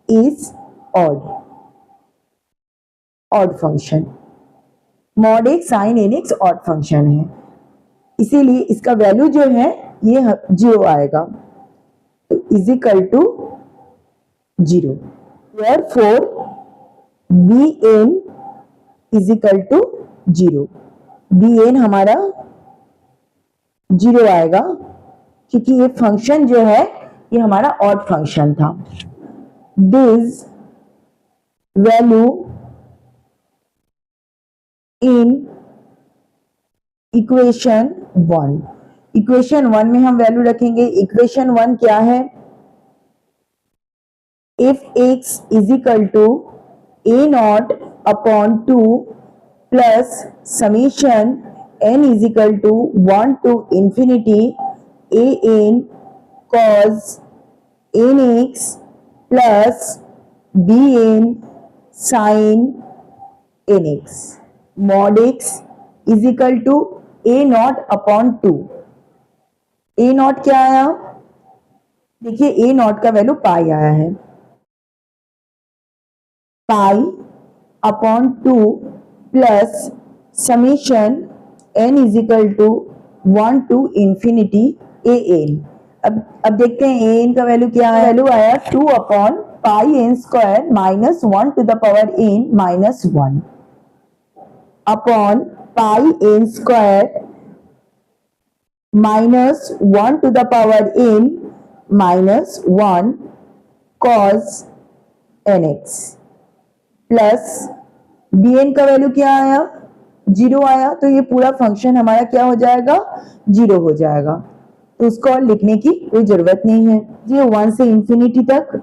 is odd function, mod x sine n x odd function है, इसीलिए इसका value जो है ये 0 आएगा, तो is equal to 0। Therefore b n is equal to 0, b n हमारा 0 आएगा क्योंकि ये फंक्शन जो है ये हमारा ऑड फंक्शन था। This value in equation 1, equation 1 में हम वैल्यू रखेंगे। इक्वेशन 1 क्या है, if x is equal to a not upon 2 plus summation n is equal to 1 to infinity a n cos n x plus b n sine n x, mod x is equal to a not upon 2, a naught क्या आया, देखिए ए not का value pi आया है, pi upon 2 plus summation n is equal to 1 to infinity a n. अब देखते हैं ए n का वैल्यू क्या है, वैल्यू आया 2 upon pi n square minus 1 to the power n minus 1 upon pi n square minus 1 to the power n minus 1 cos nx plus bn का value क्या आया, 0 आया, तो ये पूरा फंक्शन हमारा क्या हो जाएगा, 0 हो जाएगा। तो उसको और लिखने की कोई जरूरत नहीं है। ये 1 से इंफिनिटी तक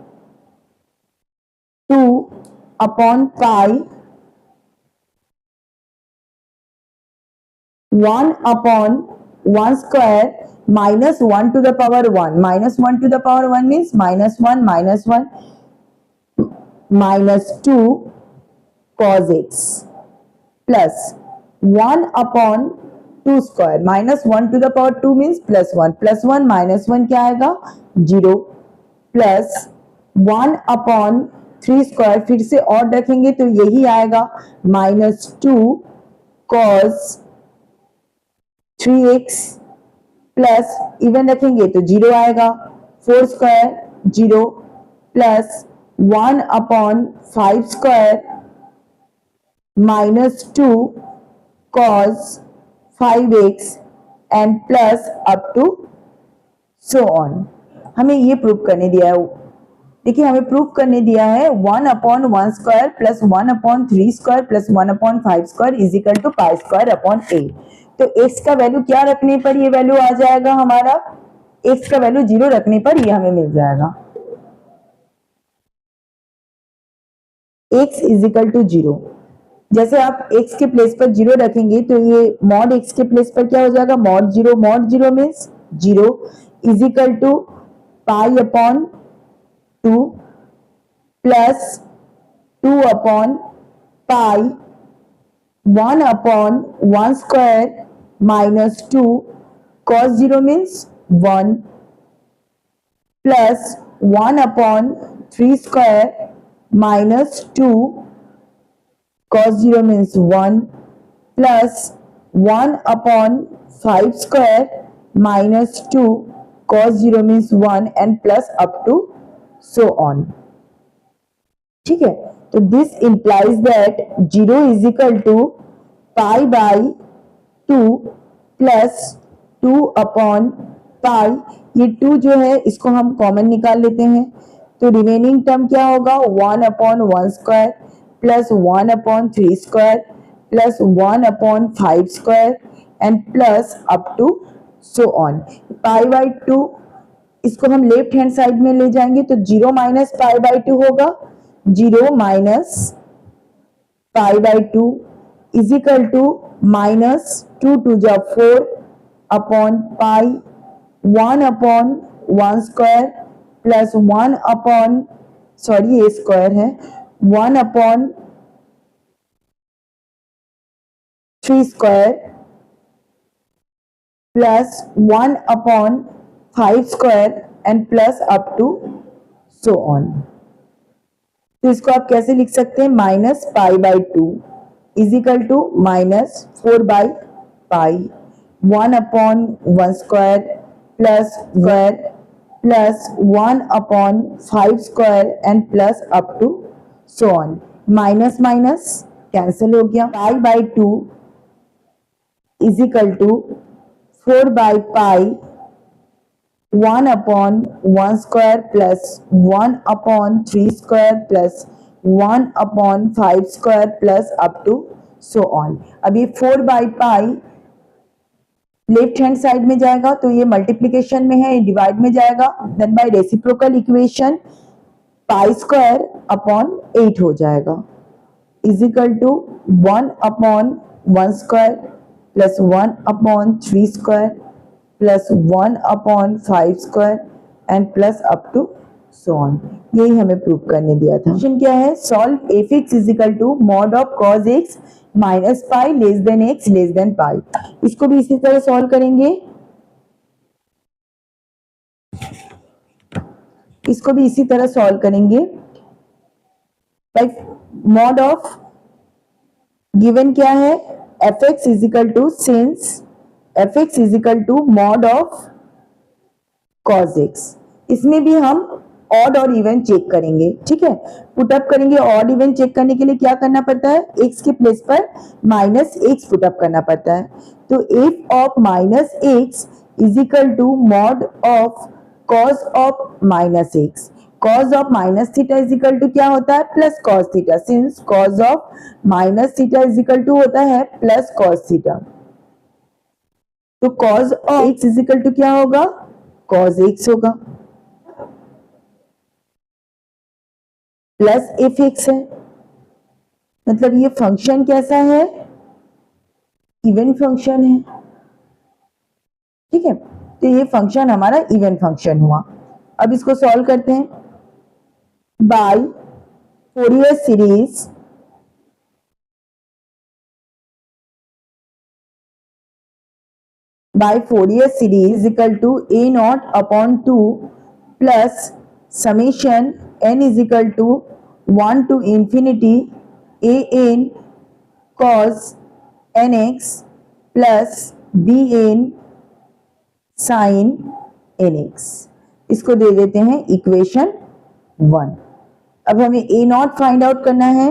2 upon pi 1 upon 1 square minus 1 to the power 1. Minus 1 to the power 1 means minus 1 minus 2 cos x plus 1 upon 2 square. Minus 1 to the power 2 means plus 1. Plus 1 minus 1 क्या आएगा, 0 plus 1 upon 3 square, फिर से और रखेंगे तो यही आएगा minus 2 cos 3x plus even रखेंगे तो 0 आएगा, 4 square 0 plus 1 upon 5 square minus 2 cos 5x and plus up to so on. हमें ये प्रूव करने दिया है, देखिए हमें प्रूव करने दिया है 1 upon 1 square plus 1 upon 3 square plus 1 upon 5 square is equal to pi square upon a। तो x का वैल्यू क्या रखने पर ये वैल्यू आ जाएगा हमारा, x का वैल्यू 0 रखने पर ये हमें मिल जाएगा, x इज इक्वल टू 0। जैसे आप x के प्लेस पर 0 रखेंगे तो ये मॉड x के प्लेस पर क्या हो जाएगा, mod 0 means 0 is equal to pi upon 2 plus 2 upon pi 1 upon 1 square minus 2 cos 0 means 1 plus 1 upon 3 square minus 2 cos 0 means 1 plus 1 upon 5 square minus 2 cos 0 means 1 and plus up to so on. ठीक है, तो this implies that 0 is equal to pi by 2 plus 2 upon pi, ये 2 जो है इसको हम common निकाल लेते हैं तो रिमेनिंग टर्म क्या होगा, 1 upon 1 square plus 1 upon 3 square plus 1 upon 5 square and plus up to so on. Pi by 2 इसको हम लेफ्ट हैंड साइड में ले जाएंगे तो 0 माइनस पाई बाई 2 होगा, 0 minus pi by 2 is equal to minus 2 to जा 4 upon pi 1 upon 1 square plus 1 upon, sorry ये square है, 1 upon 3 square plus 1 upon 5 square and plus up to so on. तो इसको आप कैसे लिख सकते हैं, minus pi by 2 is equal to minus 4 by pi 1 upon 1 square plus square plus 1 upon 5 square and plus up to so on. Minus minus cancel हो गया, pi by 2 is equal to 4 by pi 1 upon 1 square plus 1 upon 3 square plus 1 upon 5 square plus up to so on. अब ये 4 by pi left hand side में जाएगा तो ये multiplication में है, ये डिवाइड में जाएगा, then by reciprocal equation pi square upon 8 हो जाएगा is equal to 1 upon 1 square plus 1 upon 3 square plus 1 upon 5 square and plus up to so on. यही हमें प्रूव करने दिया था। क्वेश्चन क्या है, solve f x is equal to mod of cos x minus pi less than x less than pi. इसको भी इसी तरह सॉल्व करेंगे, इसको भी इसी तरह सॉल्व करेंगे। मॉड ऑफ गिवन क्या है, f x is equal to since f x is equal to mod of cos x. इसमें भी हम ऑड और इवन चेक करेंगे, ठीक है, पुटअप करेंगे। ऑड इवन चेक करने के लिए क्या करना पड़ता है, एक्स के प्लेस पर माइनस एक्स पुटअप करना पड़ता है। तो f of minus x is equal to mod of cos of minus x, cos of minus theta is equal to क्या होता है plus cos theta, since cos of minus theta is equal to होता है plus cos theta, तो cos of x is equal to क्या होगा cos x होगा plus f x है, मतलब ये फंक्शन कैसा है इवन फंक्शन है, ठीक है। तो ये फंक्शन हमारा इवन फंक्शन हुआ। अब इसको सॉल्व करते हैं by Fourier series by Fourier series equal to a naught upon 2 plus summation n is equal to 1 to infinity a n cos nx plus b n sin nx, इसको दे देते हैं equation 1। अब हमें a नॉट फाइंड आउट करना है,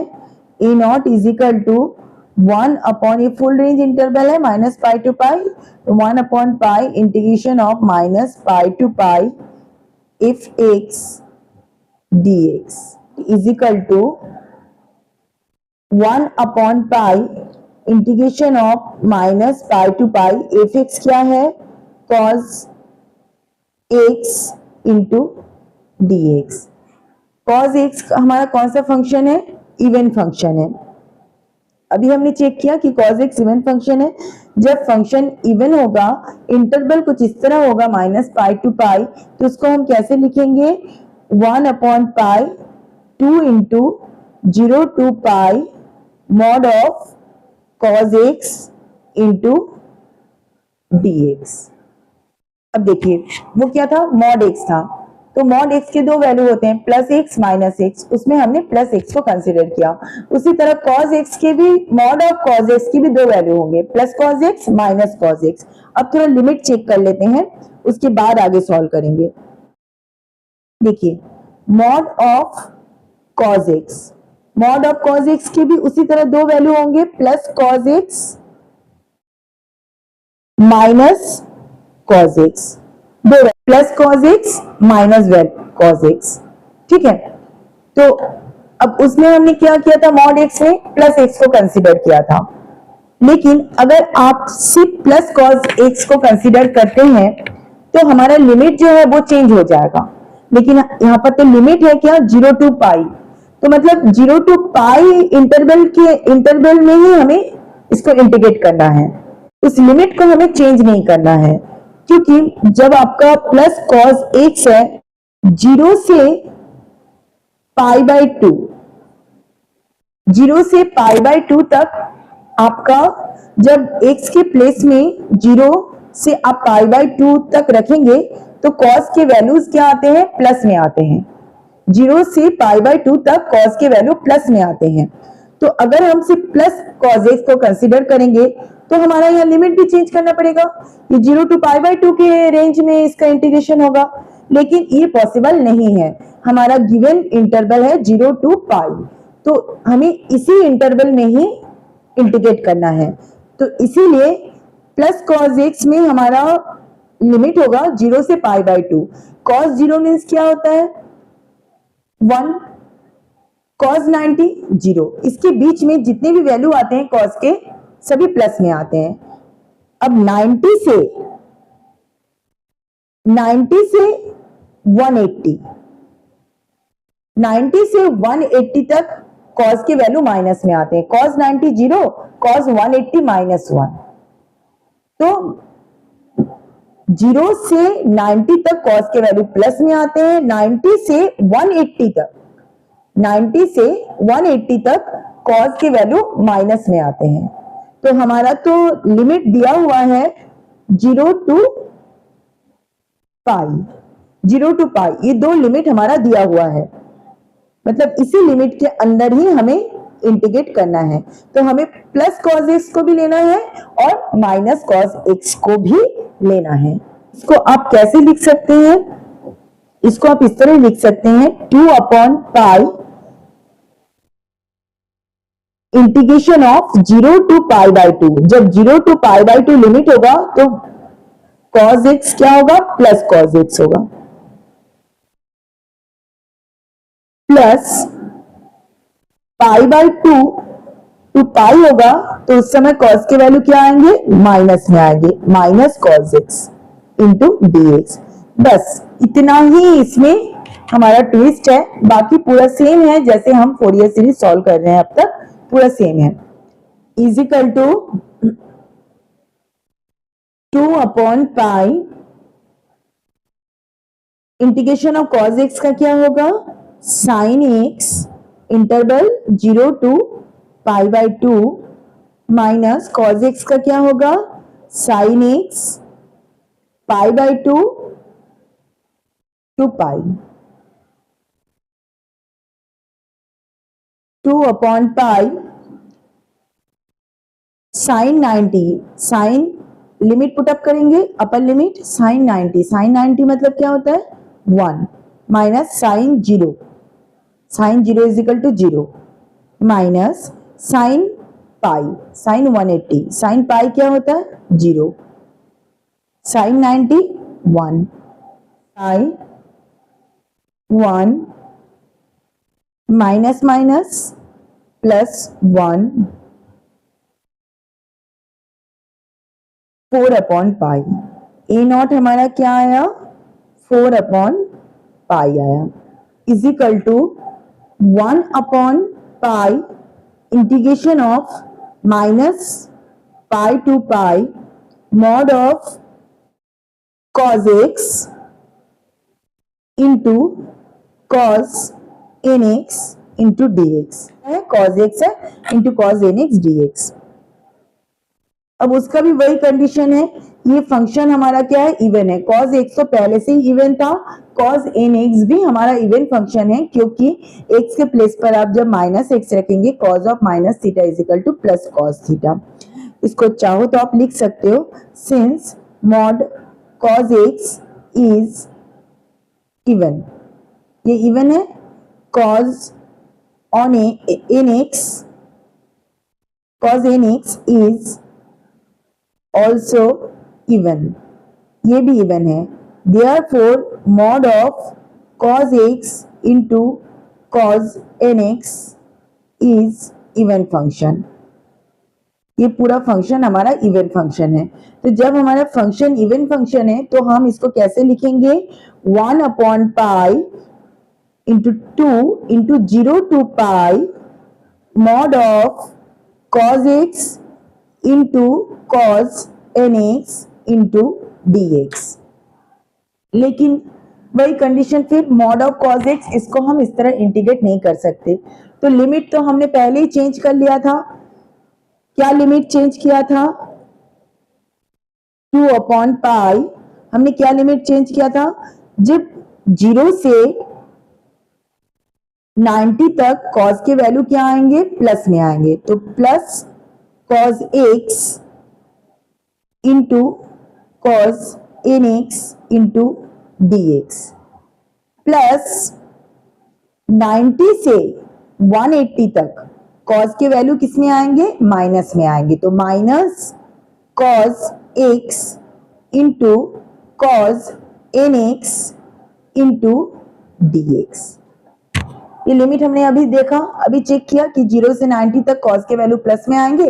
a not is equal to 1 upon ये full range interval है minus pi to pi, 1 upon pi integration of minus pi to pi f x d x is equal to 1 upon pi integration of minus pi to pi f x क्या है cos x into D x. Cos x हमारा कौन सा function है even function है। अभी हमने check किया कि cos x इवन फंक्शन है। जब फंक्शन इवन होगा इंटरवल कुछ इस तरह होगा माइनस पाई टू पाई, तो उसको हम कैसे लिखेंगे 1 upon pi 2 into 0 to pi mod of cos x into D x. अब देखिए वो क्या था मॉड x था, तो मॉड x के दो वैल्यू होते हैं प्लस x माइनस x, उसमें हमने प्लस x को कंसीडर किया। उसी तरह cos x के भी मॉड ऑफ cos x की भी दो वैल्यू होंगे plus cos x minus cos x। अब थोड़ा लिमिट चेक कर लेते हैं उसके बाद आगे सॉल्व करेंगे। देखिए mod of cos x, mod of cos x के भी उसी तरह दो वैल्यू होंगे plus cos x minus cos x, दो plus cos x minus cos x, ठीक है। तो अब उसमें हमने क्या किया था मॉड x में प्लस x को कंसीडर किया था, लेकिन अगर आप सिर्फ प्लस cos x को कंसीडर करते हैं तो हमारा लिमिट जो है वो चेंज हो जाएगा। लेकिन यहाँ पर तो लिमिट है क्या 0 टू पाई, तो मतलब 0 टू पाई इंटरवल में ही हमें इसको इंटीग्रेट करना है, उस लिमिट को हमें चेंज नहीं करना है, क्योंकि जब आपका प्लस cos x है 0 से पाई बाई 2, 0 से पाई बाई 2 तक आपका जब x के प्लेस में 0 से आप पाई बाई 2 तक रखेंगे तो cos के वैल्यूज क्या आते हैं प्लस में आते हैं। 0 से पाई बाई 2 तक cos के वैल्यू प्लस में आते हैं। तो अगर हम सिर्फ प्लस cos x को कंसीडर करेंगे तो हमारा यहाँ लिमिट भी चेंज करना पड़ेगा, ये 0 टू पाई बाई 2 के रेंज में इसका इंटीग्रेशन होगा, लेकिन ये पॉसिबल नहीं है। हमारा गिवन इंटरवल है 0 टू पाई, तो हमें इसी इंटरवल में ही इंटीग्रेट करना है। तो इसीलिए प्लस cos x में हमारा लिमिट होगा 0 से पाई बाई 2। cos 0 मीन्स क्या होता है 1, cos 90 0, इसके बीच में जितने भी वैल्यू आते हैं cos के सभी प्लस में आते हैं। अब 90 से 180, 90 से 180 तक cos के वैल्यू माइनस में आते हैं, cos 90 0, cos 180 माइनस 1। तो 0 से 90 तक cos के वैल्यू प्लस में आते हैं, 90 से 180 तक, 90 से 180 तक cos के वैल्यू माइनस में आते हैं। तो हमारा तो लिमिट दिया हुआ है 0 टू पाई, 0 टू पाई, ये दो लिमिट हमारा दिया हुआ है, मतलब इसी लिमिट के अंदर ही हमें इंटीग्रेट करना है। तो हमें प्लस cos x को भी लेना है और माइनस cos x को भी लेना है। इसको आप कैसे लिख सकते हैं, इसको आप इस तरह लिख सकते हैं 2 upon pi integration of 0 to pi by 2। जब 0 टू पाई बाई 2 लिमिट होगा तो cos x क्या होगा प्लस cos x होगा। Plus pi by two, to pi होगा तो उस समय कॉस के वैल्यू क्या आएंगे, माइनस में आएंगे, minus cos x into D x. बस इतना ही इसमें हमारा ट्विस्ट है, बाकी पूरा सेम है जैसे हम फोरियर सीरीज सॉल्व कर रहे हैं अब तक, पूरा सेम है। इज इक्वल टू 2/पाई इंटीग्रेशन ऑफ कॉस एक्स का क्या होगा, sine x interval 0 to pi by two minus cos x का क्या होगा, sine x pi by two to pi, 2/पाई साइन 90, साइन लिमिट पुटअप करेंगे, अपर लिमिट साइन 90, साइन 90 मतलब क्या होता है 1 minus sine 0, sine 0 is equal to 0 minus sine pi, sine 180, sine pi क्या होता है 0, sine 90 1 pi 1 minus minus plus 1 4/पाई, ए नॉट हमारा क्या आया 4/पाई आया, इज इक्वल टू 1/पाई integration of minus pi to pi mod of cos x into cos n x into D x है, कॉस एक्स है into cos n x d x. अब उसका भी वही कंडीशन है, ये फंक्शन हमारा क्या है इवन है, cos x तो पहले से ही इवन था, cos nx भी हमारा इवन फंक्शन है क्योंकि x के प्लेस पर आप जब माइनस एक्स रखेंगे cos of minus theta is equal to plus cos theta. इसको चाहो तो आप लिख सकते हो since mod cos x is even, ये इवन है, cos on nx cos nx is also even, ये भी इवन है, therefore mod of cos x into cos nx is even function, ये पूरा फंक्शन हमारा इवन फंक्शन है। तो जब हमारा फंक्शन इवन फंक्शन है तो हम इसको कैसे लिखेंगे 1/पाई into 2 into 0 to pi mod of cos x into cos nx into dx। लेकिन वही कंडीशन फिर मॉड ऑफ cos x, इसको हम इस तरह इंटीग्रेट नहीं कर सकते, तो लिमिट तो हमने पहले ही चेंज कर लिया था, क्या लिमिट चेंज किया था 2/पाई, हमने क्या लिमिट चेंज किया था, जब 0 से 90 तक cos के वैल्यू क्या आएंगे प्लस में आएंगे, तो plus cos x into cos nx into dx plus 90 से 180 तक cos के वैल्यू किस में आएंगे माइनस में आएंगे, तो minus cos x into cos nx into dx। ये लिमिट हमने अभी देखा, अभी चेक किया कि 0 से 90 तक cos के वैल्यू प्लस में आएंगे,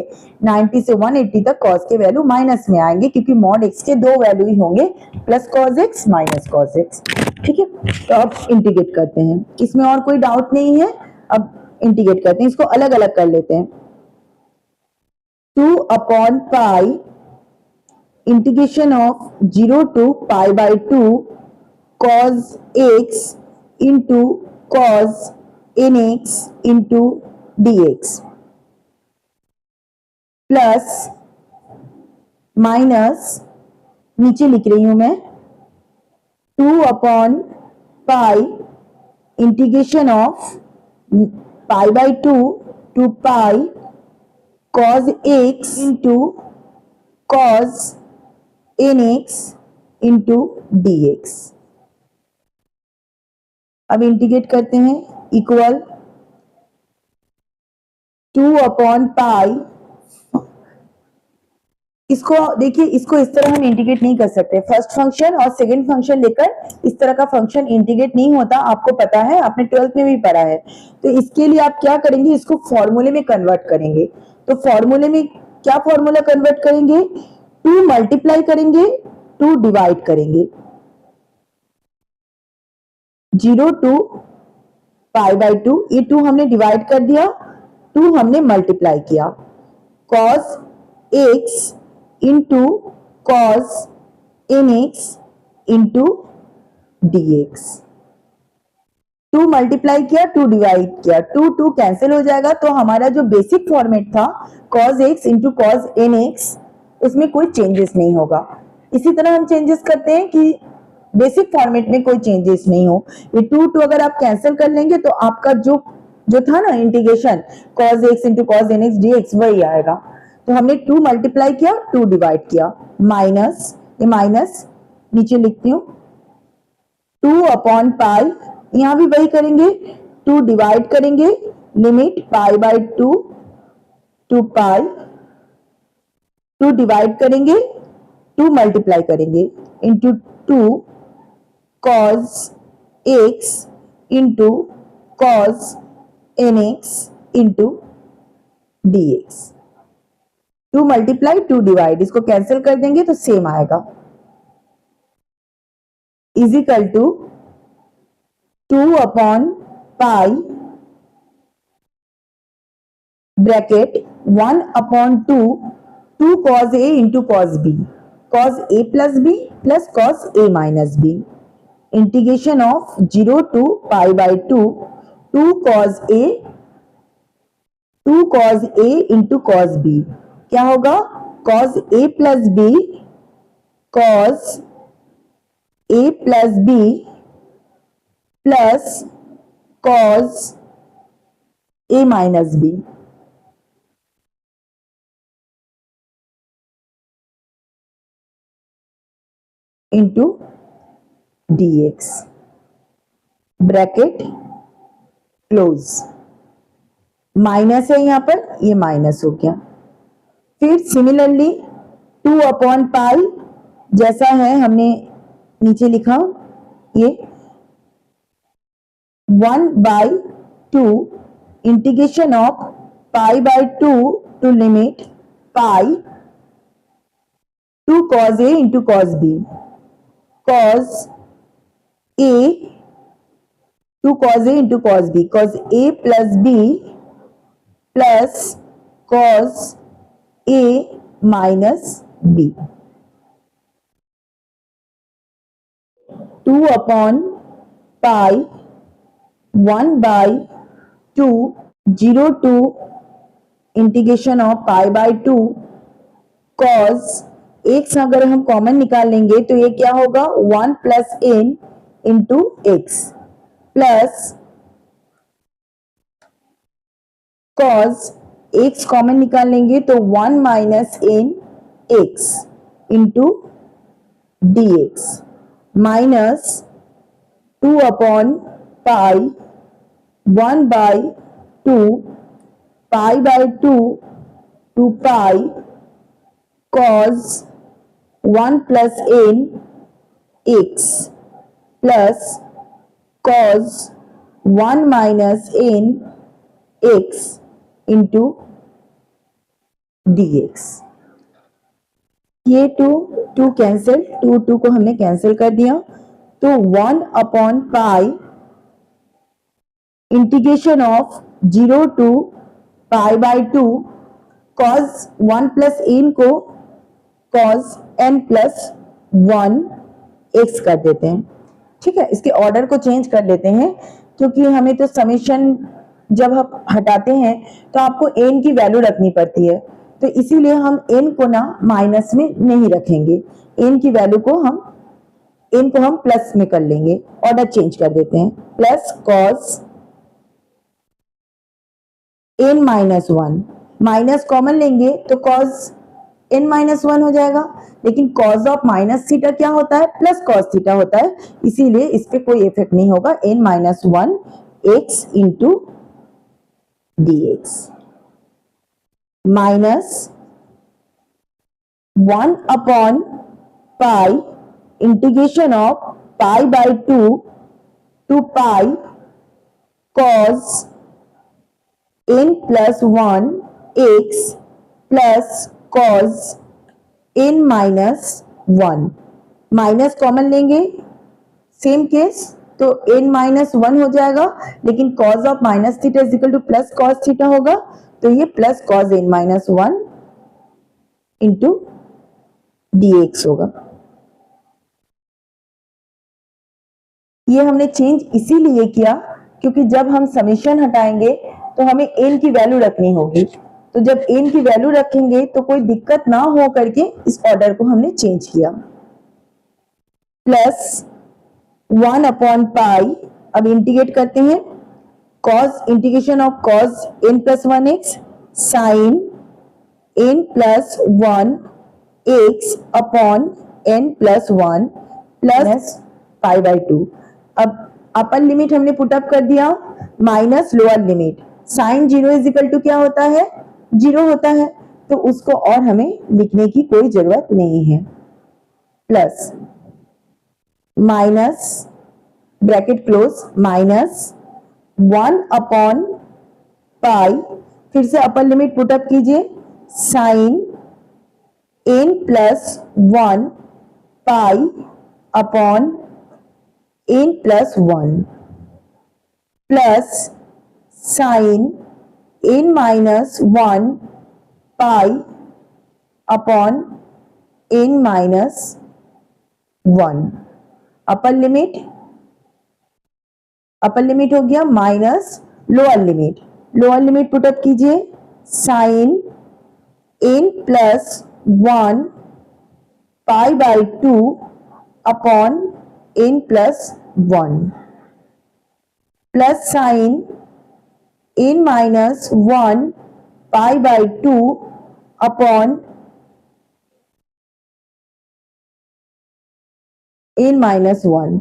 90 से 180 तक cos के वैल्यू माइनस में आएंगे क्योंकि मॉड x के दो वैल्यू ही होंगे, plus cos x minus cos x। ठीक है, तो अब इंटीग्रेट करते हैं, इसमें और कोई डाउट नहीं है, अब इंटीग्रेट करते हैं, इसको अलग अलग कर लेते हैं। 2/पाई integration of 0 to pi by two cos x into cos nx into dx plus minus नीचे लिख रही हूं मैं 2/पाई integration of pi by two to pi cos x into cos nx into dx। अब इंटीग्रेट करते हैं, इक्वल 2/पाई इसको देखिए, इसको इस तरह हम इंटीग्रेट नहीं कर सकते। फर्स्ट फंक्शन और सेकंड फंक्शन लेकर इस तरह का फंक्शन इंटीग्रेट नहीं होता, आपको पता है, आपने 12th में भी पढ़ा है। तो इसके लिए आप क्या करेंगे, इसको फॉर्मूले में कन्वर्ट करेंगे। तो फॉर्मूले में क्या फॉर्मूला कन्वर्ट करेंगे, 2 मल्टीप्लाई करेंगे, 2 डिवाइड करेंगे। 0 टू पाई बाई 2, ये 2 हमने डिवाइड कर दिया, 2 हमने मल्टीप्लाई किया। cos x into cos nx into dx। 2 multiply किया, 2 डिवाइड किया, 2 2 कैंसिल हो जाएगा। तो हमारा जो बेसिक फॉर्मेट था cos x into cos nx, उसमें कोई चेंजेस नहीं होगा। इसी तरह हम चेंजेस करते हैं कि बेसिक फॉर्मेट में कोई चेंजेस नहीं हो। ये 2 2 अगर आप कैंसिल कर लेंगे तो आपका जो जो था ना integration cos x into cos nx dx वही आएगा। तो हमने 2 मल्टीप्लाई किया, 2 डिवाइड किया, माइनस, ये माइनस नीचे लिखती हूँ, 2 अपॉन पाई, यहां भी वही करेंगे, 2 डिवाइड करेंगे, limit pi by 2 to pi, 2 divide करेंगे, 2 मल्टीप्लाई करेंगे, into 2 cos x into cos nx into dx। 2 multiply, 2 divide, इसको कैंसिल कर देंगे तो सेम आएगा, is equal to 2 upon pi bracket 1 upon 2 2 cos a into cos b, cos a plus b plus cos a minus b, integration of 0 to pi by 2 2 cos a into cos b, क्या होगा, cos a plus b cos a plus b plus cos a minus b into dx, bracket close. Minus है यहां पर, ये minus हो गया। फिर similarly 2 upon पाई, जैसा है हमने नीचे लिखा, ये 1 by 2 integration of pi by 2 to limit pi 2 cos a into cos b, cos a 2 cos a into cos b, cos a plus b plus cos a minus b, 2 upon pi 1 by 2 0 to integration of pi by 2 cos x अगर हम common निकाल लेंगे तो ये क्या होगा, 1 plus n into x plus cos x common निकाल लेंगे तो 1 minus n x into dx minus 2 upon pi 1 by 2 pi by 2 to pi cos 1 plus n x plus cos 1 minus n x into dx। ये 2 cancel, 2 को हमने cancel कर दिया, तो 1 upon pi integration of 0 to pi by 2 cos 1 plus n को cos n plus 1 x कर देते हैं। ठीक है, इसके ऑर्डर को चेंज कर लेते हैं, क्योंकि हमें तो समेशन जब हम हटाते हैं तो आपको n की वैल्यू रखनी पड़ती है, तो इसीलिए हम n को ना माइनस में नहीं रखेंगे, n की वैल्यू को हम प्लस में कर लेंगे, ऑर्डर चेंज कर देते हैं, plus cos n minus 1, minus common लेंगे तो cos n माइनस 1 हो जाएगा, लेकिन cos ऑफ माइनस थीटा क्या होता है, प्लस cos थीटा होता है, इसीलिए इस पे कोई इफेक्ट नहीं होगा, n minus 1 x into dx minus 1 upon pi integration of pi by 2 to pi cos n plus 1 x plus cos n minus 1। Minus common लेंगे, सेम केस, तो n माइनस 1 हो जाएगा, लेकिन cause of minus theta is equal to plus cos theta होगा, तो ये plus cos n minus 1 into dx होगा। ये हमने चेंज इसीलिए किया क्योंकि जब हम समेशन हटाएंगे तो हमें n की वैल्यू रखनी होगी, तो जब n की वैल्यू रखेंगे तो कोई दिक्कत ना हो करके इस ऑर्डर को हमने चेंज किया। प्लस 1 अपॉन पाई, अब इंटीग्रेट करते हैं, cos integration of cos n plus 1x sine n plus 1x upon n plus 1 plus pi by 2। अब अपर लिमिट हमने पुटअप कर दिया minus lower limit, sine 0 is equal to क्या होता है, 0 होता है, तो उसको और हमें लिखने की कोई जरूरत नहीं है। Plus minus bracket close minus 1 upon pi, फिर से अपर लिमिट पुटअप कीजिए, sine n plus 1 pi upon n plus 1 plus sine n minus 1 pi upon n minus 1। Upper limit हो गया माइनस लोअर लिमिट पुटअप कीजिए, sine n plus 1 pi by 2 upon n plus 1 plus sine n minus 1 pi by 2 upon n minus 1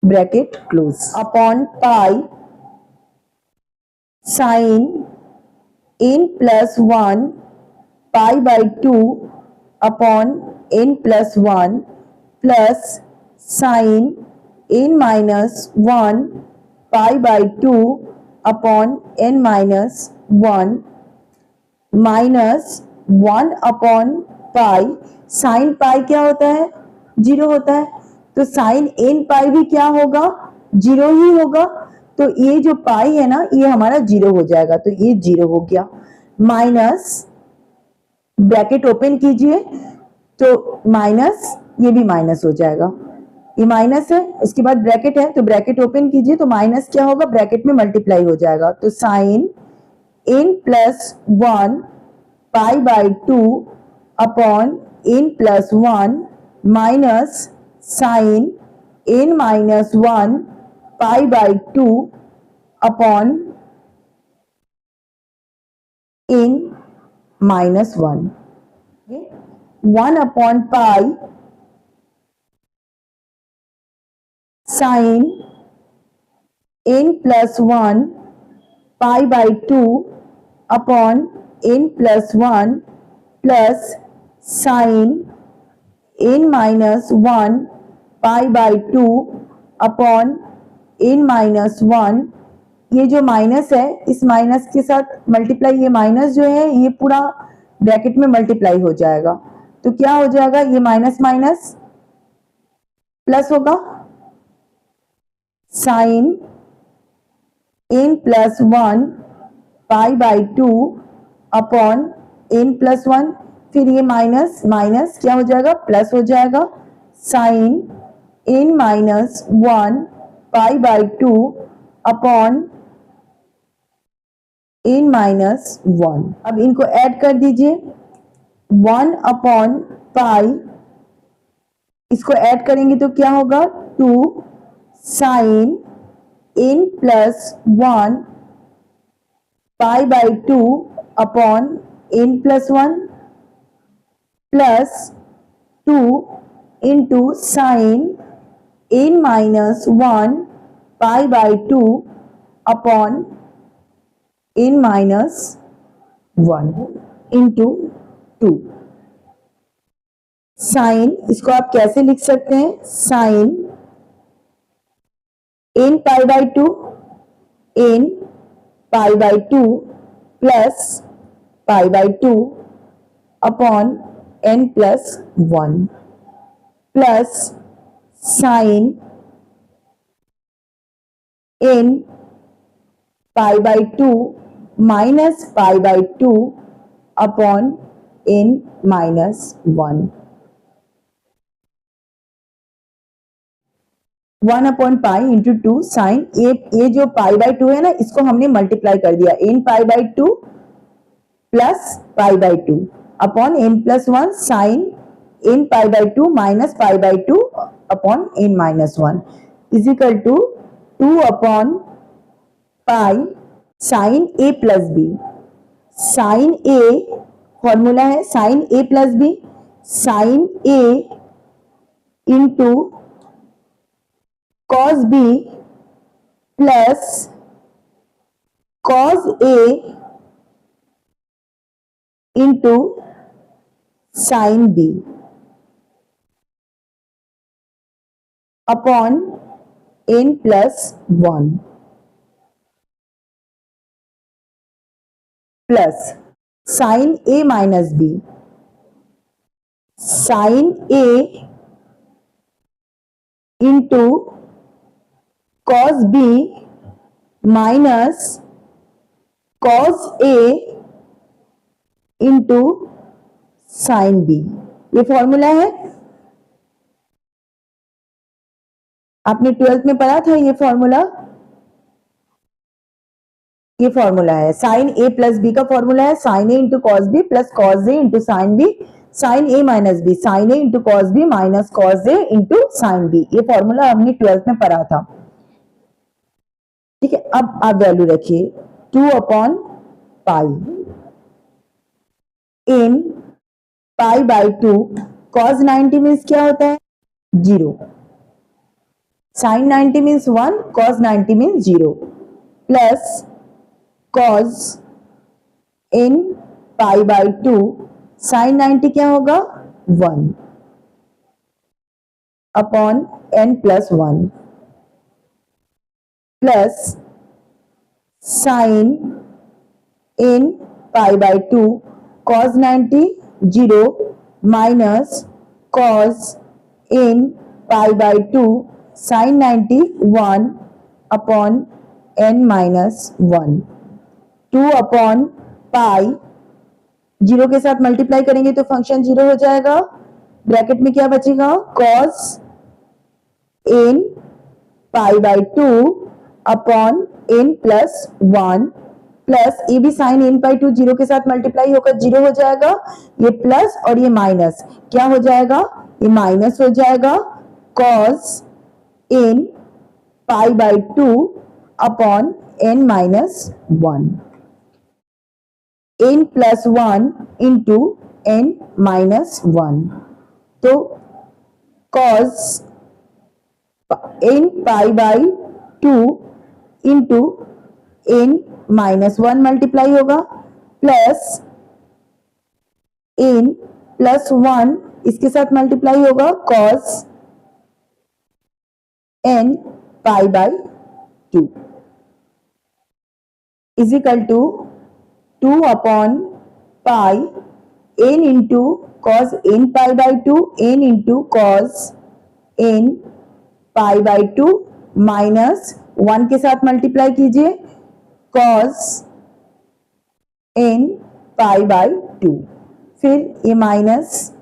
bracket close upon pi sine n plus 1 pi by 2 upon n plus 1 plus sine n minus 1 pi by 2 upon n minus 1 minus 1 upon pi, sign pi क्या होता है, 0 होता है, तो sine n पाई भी क्या होगा, 0 ही होगा, तो ये जो पाई है ना ये हमारा 0 हो जाएगा, तो ये 0 हो गया, माइनस ब्रैकेट ओपन कीजिए, तो माइनस, ये भी माइनस हो जाएगा, ये माइनस है, उसके बाद ब्रैकेट है, तो ब्रैकेट ओपन कीजिए, तो माइनस क्या होगा, ब्रैकेट में मल्टीप्लाई हो जाएगा, तो sine n plus 1 pi by 2 upon n plus 1 minus sine n minus 1 pi by 2 upon n minus 1, 1 upon pi sine n plus 1 pi by 2 upon n plus 1 plus sine n minus 1 pi by 2 upon n minus 1। ये जो minus है इस minus के साथ multiply, ये minus जो है ये पूरा ब्रैकेट में मल्टीप्लाई हो जाएगा, तो क्या हो जाएगा, ये माइनस माइनस प्लस होगा, sine n plus 1 pi by 2 upon n plus 1, फिर ये माइनस माइनस क्या हो जाएगा, प्लस हो जाएगा, sine n minus 1 pi by 2 upon n minus 1। अब इनको ऐड कर दीजिए, 1 अपॉन पाई, इसको ऐड करेंगे तो क्या होगा, 2 sine n plus 1 pi by 2 upon n plus 1 plus 2 into sine n minus 1 pi by 2 upon n minus 1 into 2। Sine, इसको आप कैसे लिख सकते हैं, sine n pi by two, n pi by two plus pi by two upon n plus one plus sine n pi by two minus pi by two upon n minus one, 1 upon pi into two sine ये जो पाई by to है ना, इसको हमने multiply कर दिया, n pi by two plus pi by two upon n plus one sine n pi by two minus pi by two upon n minus one is equal to 2 upon pi sine a plus b, sine a formula है sine a plus b, sine a into cos b plus cos a into sine b upon n plus one plus sine a minus b, sine a into cos b minus cos a into sine b, ये formula है, आपने 12th में पढ़ा था ये formula, ये formula है sine a plus b का फॉर्मूला है sine a into cos b plus cos a into sine b, sine a minus b sine a into cos b minus cos a into sine b, ये formula हमने 12th में पढ़ा था। ठीक है, अब आप वैल्यू रखिए 2 upon pi n pi by two, cos 90 means क्या होता है 0, sine 90 means 1, cos 90 means 0 plus cos n pi by two sine 90 क्या होगा 1 upon n plus one plus sine n pi by two cos 90 0 minus cos n pi by two sine 90 1 upon n minus one, 2 upon pi, zero के साथ multiply करेंगे तो function zero हो जाएगा, bracket में क्या बचेगा cos n pi by two upon n plus one plus ये भी sine n by two zero के साथ मल्टीप्लाई होकर जीरो हो जाएगा, ये प्लस और ये माइनस क्या हो जाएगा, ये माइनस हो जाएगा, cos n pi by two upon n minus one, n plus one into n minus one, तो cos n pi by two into n minus one multiply होगा प्लस n प्लस वन इसके साथ multiply होगा cos n pi by two is equal to 2 upon pi n into cos n pi by two n into cos n pi by two minus one के साथ multiply कीजिए cos n pi by to, फिर ये minus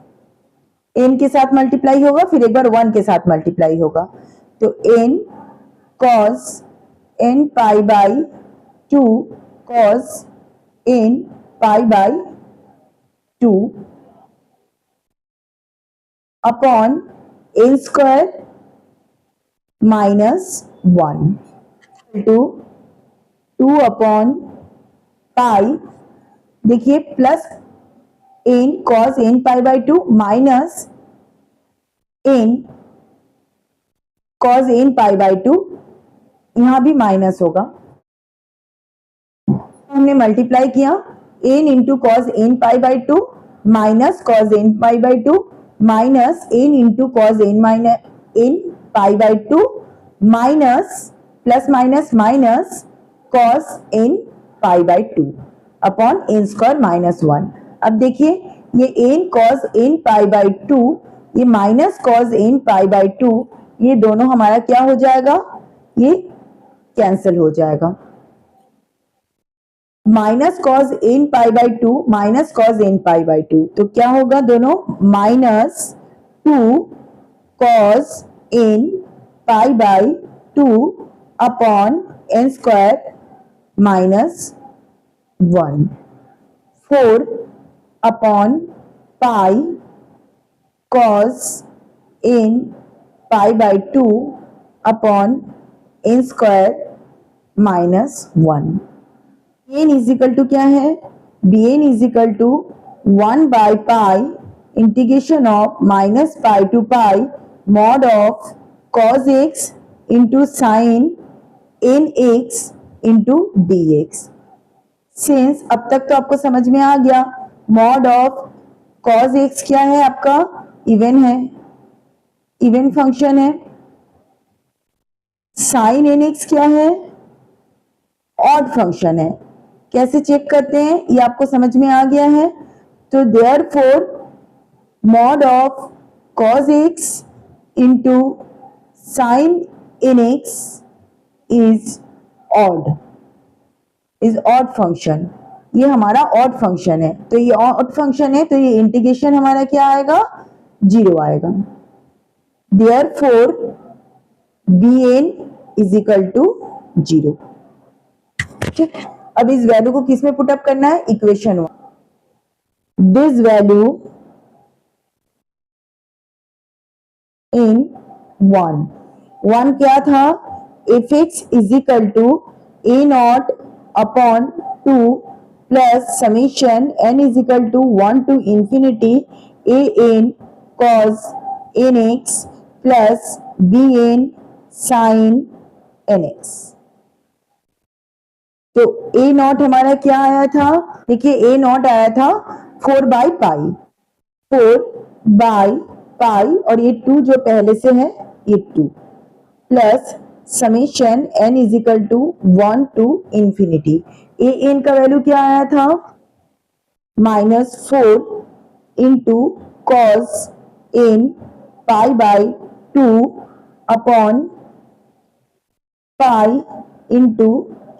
n के साथ multiply होगा, फिर एक बार 1 के साथ मल्टीप्लाई होगा, तो n cos n pi by two cos n pi by two upon n square minus one to 2 upon pi, देखिए plus n cos n pi by two minus n cos n pi by two, यहां भी minus होगा, हमने multiply किया n into cos n pi by two minus cos n pi by two minus n into cos n minus n pi by 2 minus plus minus minus cos n pi by 2 upon n square minus 1। अब देखिए ये n cos n pi by 2 ये minus cos n pi by 2 ये दोनों हमारा क्या हो जाएगा, ये कैंसिल हो जाएगा। Minus cos n pi by 2 minus cos n pi by 2 तो क्या होगा दोनों, minus 2 cos n pi by 2 upon n square minus 1, 4 upon pi cos n pi by 2 upon n square minus 1। N is equal to क्या है, b n is equal to 1 by pi integration of minus pi to pi mod of cos x into sine n x into D x. Since अब तक तो आपको समझ में आ गया, mod of cos x क्या है आपका, इवन है, इवन फंक्शन है। साइन एन एक्स क्या है, ऑड फंक्शन है। कैसे चेक करते हैं ये आपको समझ में आ गया है। तो therefore mod of cos x into sine n x is odd, is odd function. ये हमारा ऑड फंक्शन है, तो ये ऑड फंक्शन है तो ये इंटीग्रेशन हमारा क्या आएगा, 0 आएगा। Therefore b n is equal to 0। ठीक है, अब इस वैल्यू को किस में पुट अप करना है, इक्वेशन 1। दिस वैल्यू इन 1 क्या था, f x is equal to a not upon 2 plus summation n is equal to 1 to infinity a n cos n x plus b n sine n x. तो a naught हमारा क्या आया था, देखिए ए not आया था 4 बाई पाई, 4 बाई पाई और ये 2 जो पहले से है ये 2 plus summation n is equal to 1 to infinity. A n का वैल्यू क्या आया था, -4 into cos n pi by 2 upon pi into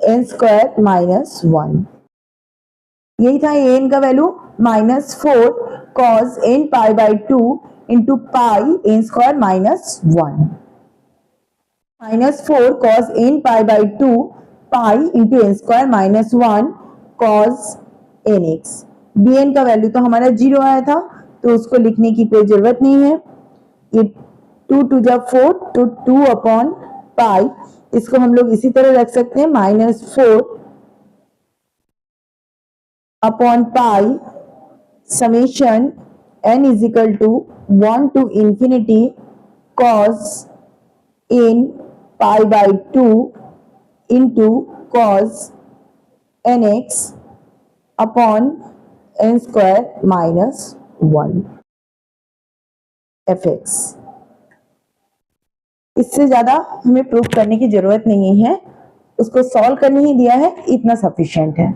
n square minus 1। यही था एन का value, -4 cos n pi by 2 into pi n square minus 1। -4 cos n pi by 2 pi into n square minus 1 cos n x. B n का value तो हमारा 0 आया था तो उसको लिखने की कोई जरूरत नहीं है। ये 2 टू जा 4 तो 2 अपॉन पाई, इसको हम लोग इसी तरह रख सकते हैं, -4 upon pi summation n is equal to 1 to infinity cos n pi by 2 into cos n x upon n square minus 1 f x. इससे ज्यादा हमें प्रूफ करने की जरूरत नहीं है, उसको सॉल्व करने ही दिया है, इतना सफिशिएंट है।